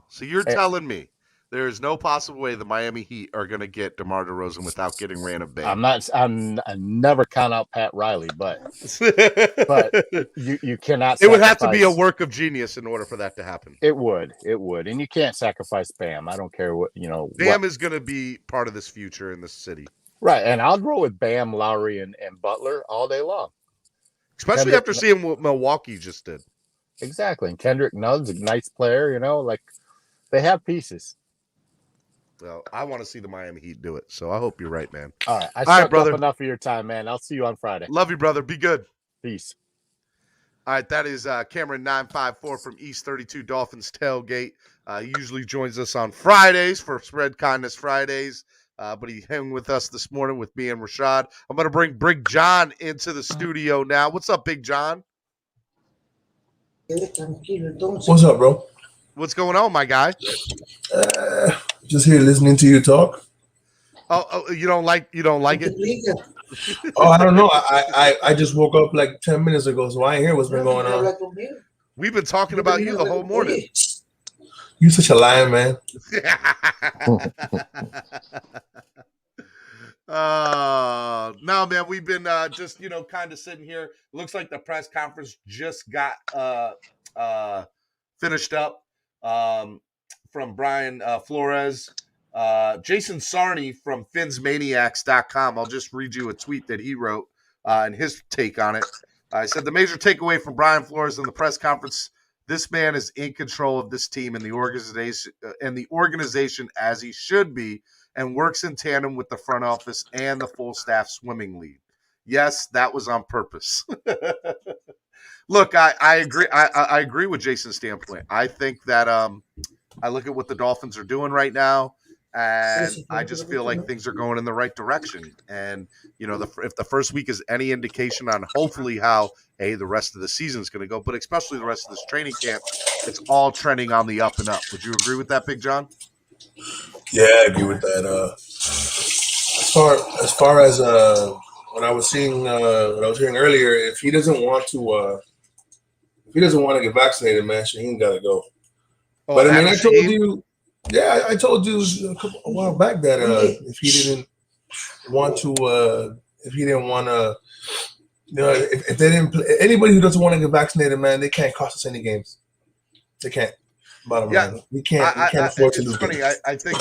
So you're telling me there is no possible way the Miami Heat are going to get DeMar DeRozan without getting ran of Bam? I never count out Pat Riley, but you cannot. It would have to be a work of genius in order for that to happen. It would, and you can't sacrifice Bam. I don't care what Bam is going to be part of this future in this city, right? And I'll roll with Bam, Lowry, and Butler all day long, especially after seeing what Milwaukee just did. Exactly, and Kendrick Nunn's a nice player. They have pieces. Well, I want to see the Miami Heat do it, so I hope you're right, man. All right, I sucked up enough of your time, man. I'll see you on Friday. Love you, brother. Be good. Peace. All right, that is Cameron 954 from East 32 Dolphins Tailgate. He usually joins us on Fridays for Spread Kindness Fridays, but he hung with us this morning with me and Rashad. I'm going to bring Big John into the studio now. What's up, Big John? What's up, bro? What's going on, my guy? Just here listening to you talk. Oh, you don't like it? Oh, I don't know. I just woke up like 10 minutes ago, so I ain't hear what's been going on. We've been talking about you the whole morning. You such a lion, man. No, man, we've been just kind of sitting here. Looks like the press conference just got finished up from Brian Flores. Jason Sarney from FinsManiacs.com. I'll just read you a tweet that he wrote and his take on it. I said the major takeaway from Brian Flores in the press conference: this man is in control of this team and the organization as he should be, and works in tandem with the front office and the full staff swimming lead. Yes, that was on purpose. Look, I agree. I agree with Jason's standpoint. I think that I look at what the Dolphins are doing right now, and I just feel like things are going in the right direction. And if the first week is any indication on hopefully how the rest of the season is going to go, but especially the rest of this training camp, it's all trending on the up and up. Would you agree with that, Big John? Yeah, I agree with that. As far as what I was seeing, what I was hearing earlier, if he doesn't want to get vaccinated, man, he ain't got to go. Oh, but I mean, I told you a while back that if he didn't want to, if they didn't play, anybody who doesn't want to get vaccinated, man, they can't cost us any games. They can't. Bottom line, we can't afford to lose. It's funny. I think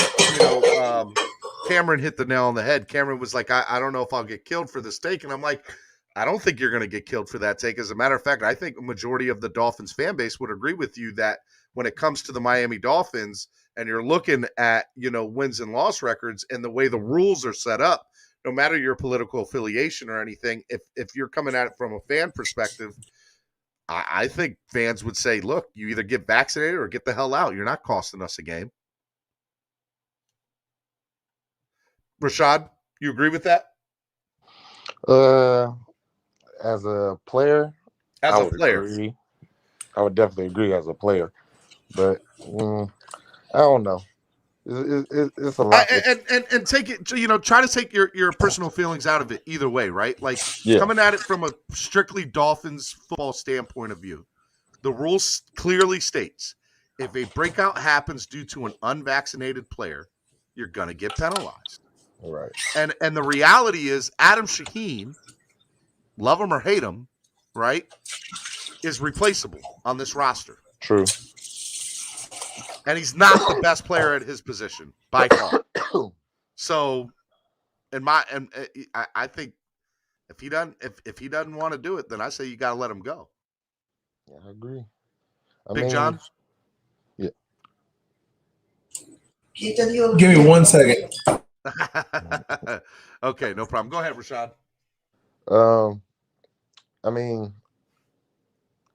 Cameron hit the nail on the head. Cameron was like, I don't know if I'll get killed for this take, and I'm like, I don't think you're going to get killed for that take. As a matter of fact, I think a majority of the Dolphins fan base would agree with you that when it comes to the Miami Dolphins and you're looking at, wins and loss records and the way the rules are set up, no matter your political affiliation or anything, if you're coming at it from a fan perspective, I think fans would say, look, you either get vaccinated or get the hell out. You're not costing us a game. Rashad, you agree with that? As a player, I would definitely agree as a player, but I don't know. It's a lot. And take it, try to take your personal feelings out of it either way, right? Like Yeah. coming at it from a strictly Dolphins football standpoint of view. The rules clearly states if a breakout happens due to an unvaccinated player, you're going to get penalized. Right. And the reality is Adam Shaheen, love him or hate him, right, is replaceable on this roster. True. And he's not the best player at his position by far. So, I think if he doesn't want to do it, then I say you got to let him go. Yeah, I agree. Big John? Yeah. Give me 1 second. Okay, no problem. Go ahead, Rashad. I mean,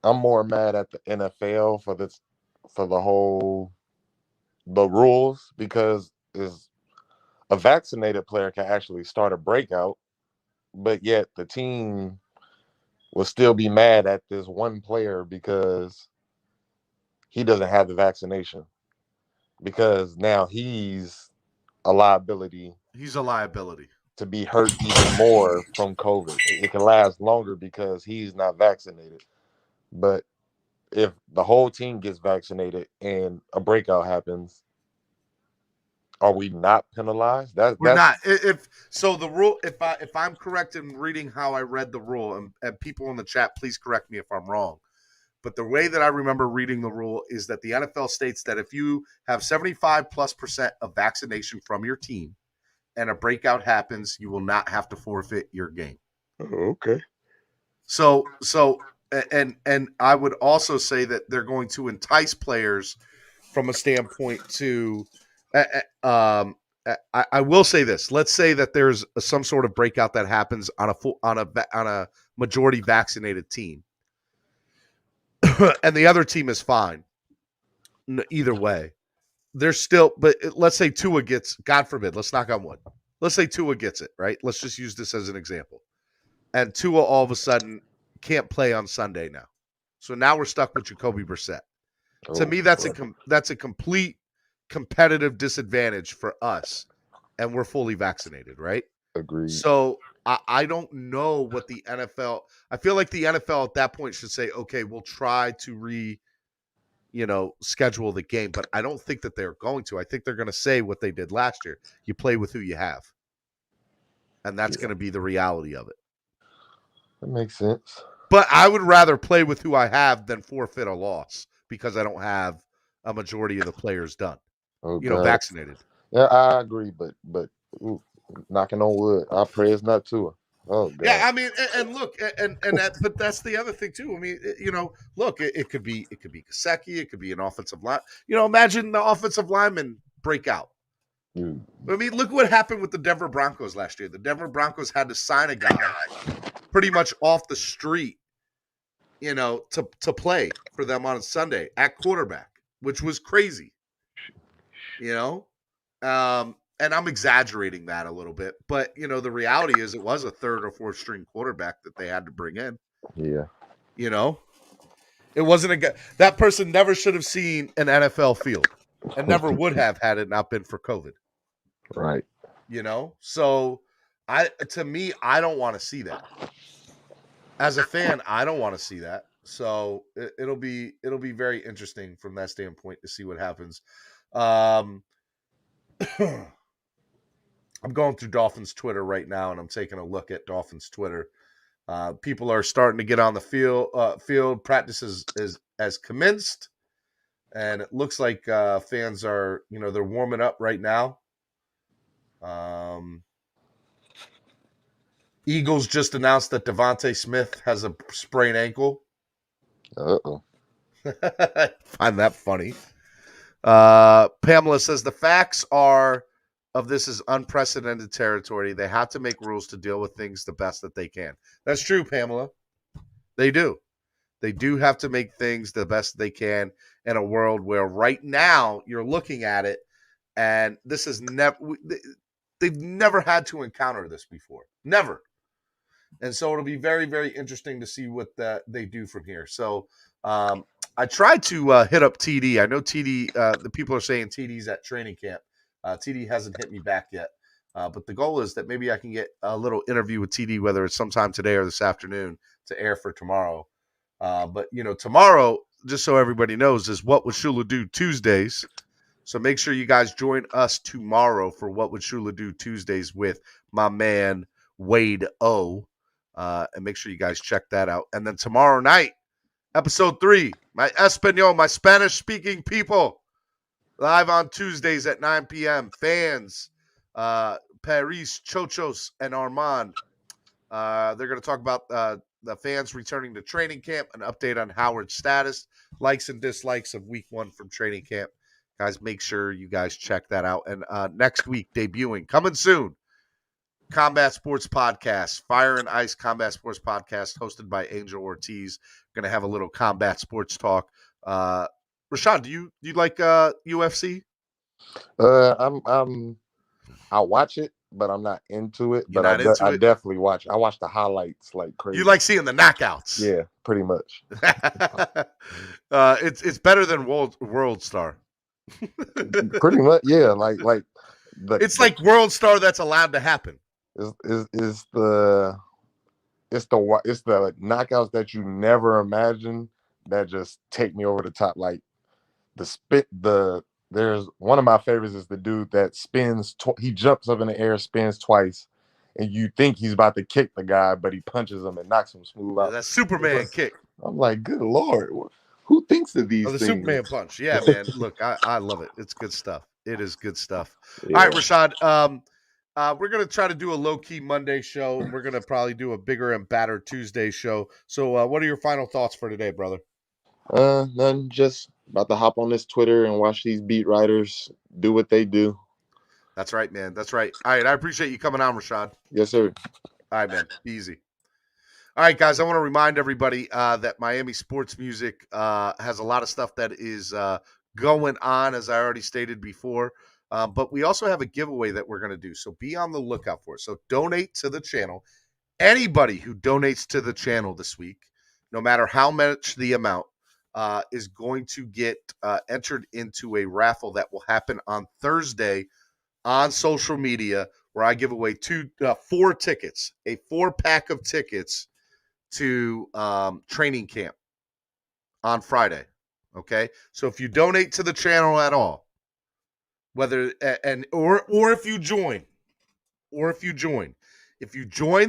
I'm more mad at the NFL for the rules, because a vaccinated player can actually start a breakout, but yet the team will still be mad at this one player because he doesn't have the vaccination, because now he's a liability. He's a liability To be hurt even more from COVID. It can last longer because he's not vaccinated. But if the whole team gets vaccinated and a breakout happens, are we not penalized? We're not. If so, the rule. If I'm correct in reading how I read the rule, and people in the chat, please correct me if I'm wrong. But the way that I remember reading the rule is that the NFL states that if you have 75+% of vaccination from your team, and a breakout happens, you will not have to forfeit your game. Oh, okay. So, and I would also say that they're going to entice players from a standpoint to. I will say this. Let's say that there's some sort of breakout that happens on a majority vaccinated team, and the other team is fine. Either way, there's still. But let's say Tua gets, God forbid, let's knock on wood. Let's say Tua gets it, right? Let's just use this as an example. And Tua all of a sudden can't play on Sunday now. So now we're stuck with Jacoby Brissett. To me, that's a complete competitive disadvantage for us, and we're fully vaccinated, right? Agreed. So I don't know what the NFL – I feel like the NFL at that point should say, okay, we'll try to schedule the game, but I don't think that they're going to. I think they're going to say what they did last year. You play with who you have. And that's going to be the reality of it. That makes sense. But I would rather play with who I have than forfeit a loss because I don't have a majority of the players done. Vaccinated. Yeah, I agree, but knocking on wood, I pray it's not Tua. Oh God. Yeah, I mean, and look, but that's the other thing too. I mean, look, it could be Gesicki, it could be an offensive line. Imagine the offensive lineman break out. I mean, look what happened with the Denver Broncos last year. The Denver Broncos had to sign a guy pretty much off the street, to play for them on Sunday at quarterback, which was crazy. And I'm exaggerating that a little bit, but the reality is it was a third or fourth string quarterback that they had to bring in. Yeah. It wasn't that person never should have seen an NFL field and never would have had it not been for COVID. Right. So to me, I don't want to see that. As a fan, I don't want to see that. So it'll be very interesting from that standpoint to see what happens. I'm going through Dolphins Twitter right now, and I'm taking a look at Dolphins Twitter. People are starting to get on the field. Field practice has commenced, and it looks like fans are, they're warming up right now. Eagles just announced that Devontae Smith has a sprained ankle. Uh-oh. Find that funny. Pamela says the facts are of this is unprecedented territory. They have to make rules to deal with things the best that they can. That's true, Pamela. They do. They do have to make things the best they can in a world where right now you're looking at it and this is they've never had to encounter this before. Never. And so it'll be very, very interesting to see what they do from here. So I tried to hit up TD. I know TD, the people are saying TD's at training camp. TD hasn't hit me back yet. But the goal is that maybe I can get a little interview with TD, whether it's sometime today or this afternoon, to air for tomorrow. But, tomorrow, just so everybody knows, is What Would Shula Do Tuesdays. So make sure you guys join us tomorrow for What Would Shula Do Tuesdays with my man, Wade O. And make sure you guys check that out. And then tomorrow night, episode 3, my Espanol, my Spanish-speaking people, live on Tuesdays at 9 p.m. Fans, Paris, Chochos, and Armand. They're going to talk about the fans returning to training camp, an update on Howard's status, likes and dislikes of week 1 from training camp. Guys, make sure you guys check that out. And next week, debuting, coming soon, Combat Sports Podcast, Fire and Ice Combat Sports Podcast, hosted by Angel Ortiz. Going to have a little combat sports talk. Rashad, do you like UFC? I watch it, but I'm not into it. You're But not into I it? definitely watch. I watch the highlights like crazy. You like seeing the knockouts? Yeah, pretty much. It's better than World Star. Pretty much, yeah. Like It's like World Star that's allowed to happen. Is the knockouts that you never imagine that just take me over the top. Like there's one of my favorites is the dude that spins. He jumps up in the air, spins twice, and you think he's about to kick the guy, but he punches him and knocks him smooth out. That Superman kick. I'm like, good Lord, who thinks of these the things? Superman punch. Yeah, man. Look, I love it. It's good stuff. It is good stuff. Yeah. All right, Rashad. We're going to try to do a low-key Monday show, and we're going to probably do a bigger and badder Tuesday show. So what are your final thoughts for today, brother? None. Just about to hop on this Twitter and watch these beat writers do what they do. That's right, man. That's right. All right, I appreciate you coming on, Rashad. Yes, sir. All right, man. Easy. All right, guys, I want to remind everybody that Miami Sports Music has a lot of stuff that is going on, as I already stated before. But we also have a giveaway that we're going to do. So be on the lookout for it. So donate to the channel. Anybody who donates to the channel this week, no matter how much the amount, is going to get entered into a raffle that will happen on Thursday on social media, where I give away 4 tickets, a 4-pack of tickets to training camp on Friday. Okay, so if you donate to the channel at all, whether or if you join, if you join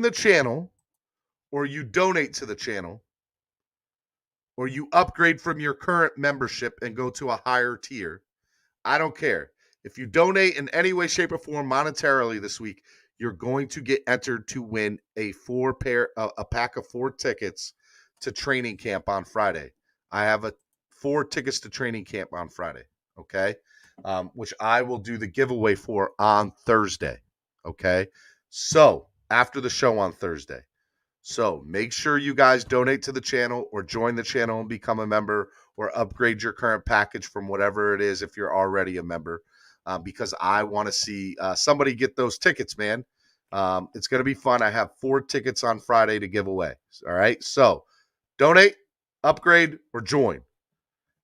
the channel, or you donate to the channel, or you upgrade from your current membership and go to a higher tier, I don't care. If you donate in any way, shape, or form monetarily this week, you're going to get entered to win a pack of 4 tickets to training camp on Friday. I have 4 tickets to training camp on Friday, okay? Which I will do the giveaway for on Thursday, okay? So, after the show on Thursday. So, make sure you guys donate to the channel or join the channel and become a member, or upgrade your current package from whatever it is if you're already a member. Because I want to see somebody get those tickets, man. It's going to be fun. I have 4 tickets on Friday to give away. All right. So donate, upgrade, or join,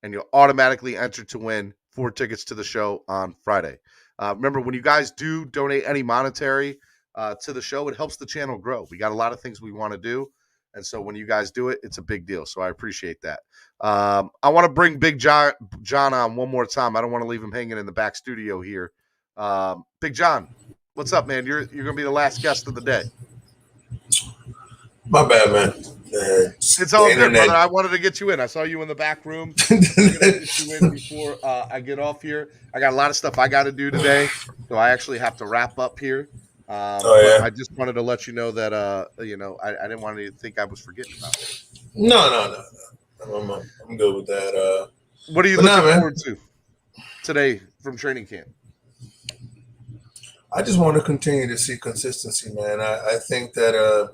and you'll automatically enter to win 4 tickets to the show on Friday. Remember, when you guys do donate any monetary to the show, it helps the channel grow. We got a lot of things we want to do. And so when you guys do it, it's a big deal. So I appreciate that. I want to bring Big John on one more time. I don't want to leave him hanging in the back studio here. Big John, what's up, man? You're going to be the last guest of the day. My bad, man. It's all good, brother. I wanted to get you in. I saw you in the back room. I'm going to get you in before I get off here. I got a lot of stuff I got to do today, so I actually have to wrap up here. But I just wanted to let you know that, I didn't want you to think I was forgetting about it. No. I'm good with that. What are you looking forward to today from training camp? I just want to continue to see consistency, man. I think that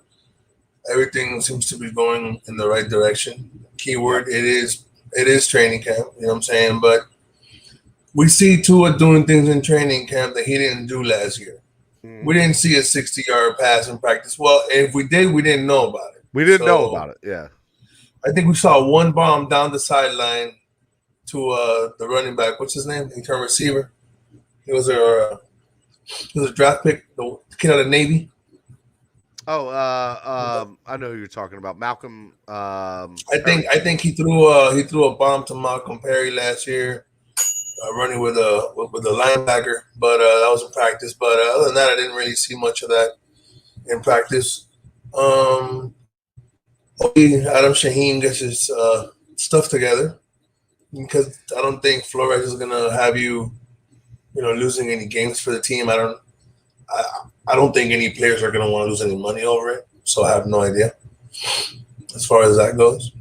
everything seems to be going in the right direction. Keyword, it is training camp, you know what I'm saying? But we see Tua doing things in training camp that he didn't do last year. We didn't see a 60-yard pass in practice. Well, if we did, we didn't know about it. We didn't know about it, yeah. I think we saw one bomb down the sideline to the running back. What's his name? The return receiver. He was a draft pick, the kid out of Navy. Oh, I know who you're talking about, Malcolm. I think he threw a bomb to Malcolm Perry last year, running with a linebacker, but that was in practice. But other than that, I didn't really see much of that in practice. Hopefully Adam Shaheen gets his stuff together, because I don't think Flores is gonna have you losing any games for the team. I don't think any players are gonna want to lose any money over it. So I have no idea as far as that goes.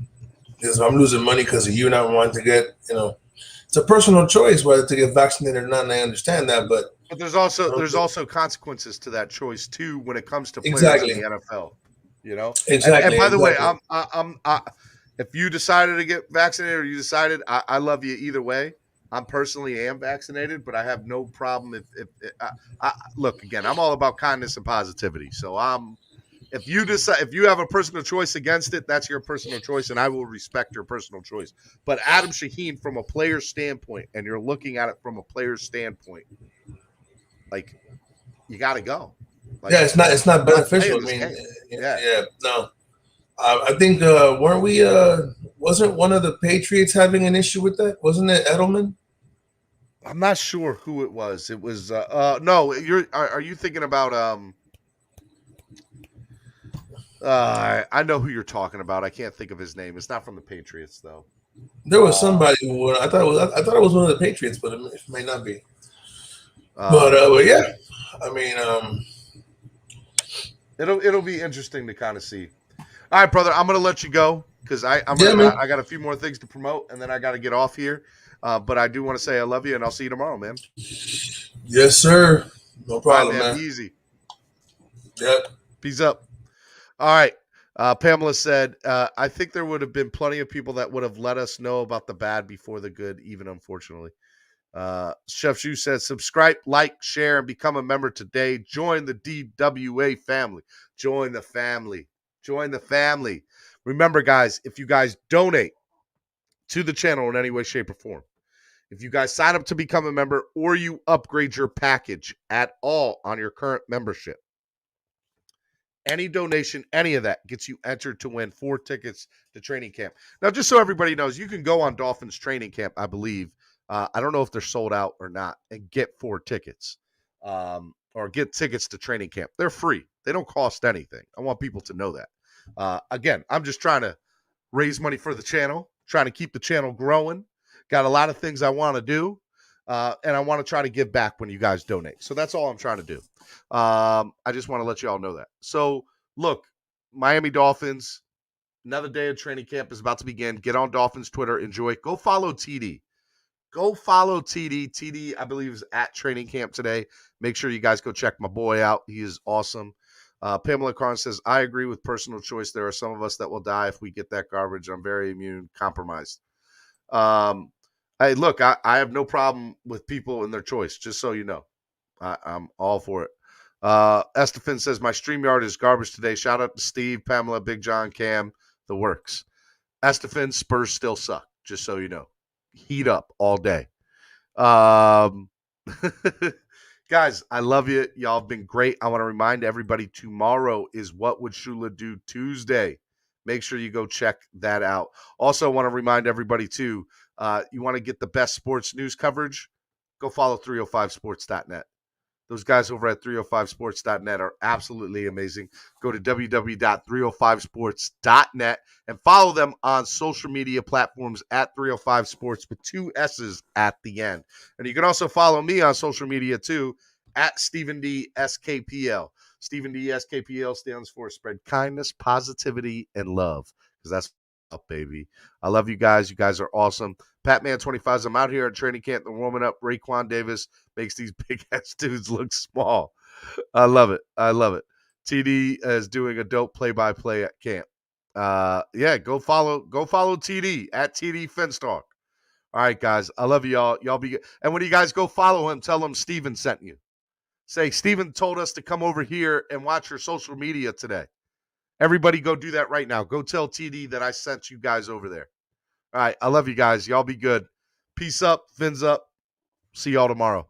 Because if I'm losing money because of you not wanting to get, it's a personal choice whether to get vaccinated or not, and I understand that. But there's also consequences to that choice too when it comes to players Exactly. in the NFL. Exactly. And by the way, exactly. if you decided to get vaccinated or you decided, I love you either way. I'm personally am vaccinated, but I have no problem if look, again, I'm all about kindness and positivity. So if you have a personal choice against it, that's your personal choice, and I will respect your personal choice. But Adam Shaheen, from a player's standpoint, and you're looking at it from a player's standpoint, like, you got to go. Like, it's not beneficial. I mean, no. I think wasn't one of the Patriots having an issue with that? Wasn't it Edelman? I'm not sure who it was. It was no. Are you thinking about I know who you're talking about. I can't think of his name. It's not from the Patriots though. There was somebody who I thought it was one of the Patriots, but it may not be. But yeah, I mean, it'll be interesting to kind of see. All right, brother, I'm gonna let you go because I got a few more things to promote, and then I got to get off here. But I do want to say I love you, and I'll see you tomorrow, man. Yes, sir. No problem, right, man. Be easy. Yep. Peace up. All right. Pamela said, I think there would have been plenty of people that would have let us know about the bad before the good, even unfortunately. Chef Shu says, subscribe, like, share, and become a member today. Join the DWA family. Join the family. Join the family. Remember, guys, if you guys donate to the channel in any way, shape, or form, if you guys sign up to become a member or you upgrade your package at all on your current membership, any donation, any of that gets you entered to win 4 tickets to training camp. Now, just so everybody knows, you can go on Dolphins training camp, I believe. I don't know if they're sold out or not, and get 4 tickets or get tickets to training camp. They're free. They don't cost anything. I want people to know that. Again, I'm just trying to raise money for the channel, trying to keep the channel growing. Got a lot of things I want to do, and I want to try to give back when you guys donate. So that's all I'm trying to do. I just want to let you all know that. So, look, Miami Dolphins, another day of training camp is about to begin. Get on Dolphins Twitter. Enjoy it. Go follow TD. Go follow TD. TD, I believe, is at training camp today. Make sure you guys go check my boy out. He is awesome. Pamela Carn says, I agree with personal choice. There are some of us that will die if we get that garbage. I'm very immune compromised. Hey, look, I have no problem with people and their choice, just so you know. I'm all for it. Estefan says, my StreamYard is garbage today. Shout out to Steve, Pamela, Big John, Cam, the works. Estefan, Spurs still suck, just so you know. Heat up all day. Guys, I love you. Y'all have been great. I want to remind everybody tomorrow is What Would Shula Do Tuesday. Make sure you go check that out. Also, I want to remind everybody, too, you want to get the best sports news coverage? Go follow 305sports.net. Those guys over at 305sports.net are absolutely amazing. Go to www.305sports.net and follow them on social media platforms at 305sports with 2 S's at the end. And you can also follow me on social media too at Stephen D. SKPL. Stephen D. SKPL stands for Spread Kindness, Positivity, and Love, because that's up, baby. I love you guys. You guys are awesome. Patman25s, I'm out here at training camp. They're warming up. Raekwon Davis makes these big-ass dudes look small. I love it. I love it. TD is doing a dope play-by-play at camp. Yeah, go follow TD at TD Finstalk. All right, guys. I love y'all. Y'all be good. And when you guys go follow him, tell him Steven sent you. Say, Steven told us to come over here and watch your social media today. Everybody go do that right now. Go tell TD that I sent you guys over there. All right. I love you guys. Y'all be good. Peace up. Fins up. See y'all tomorrow.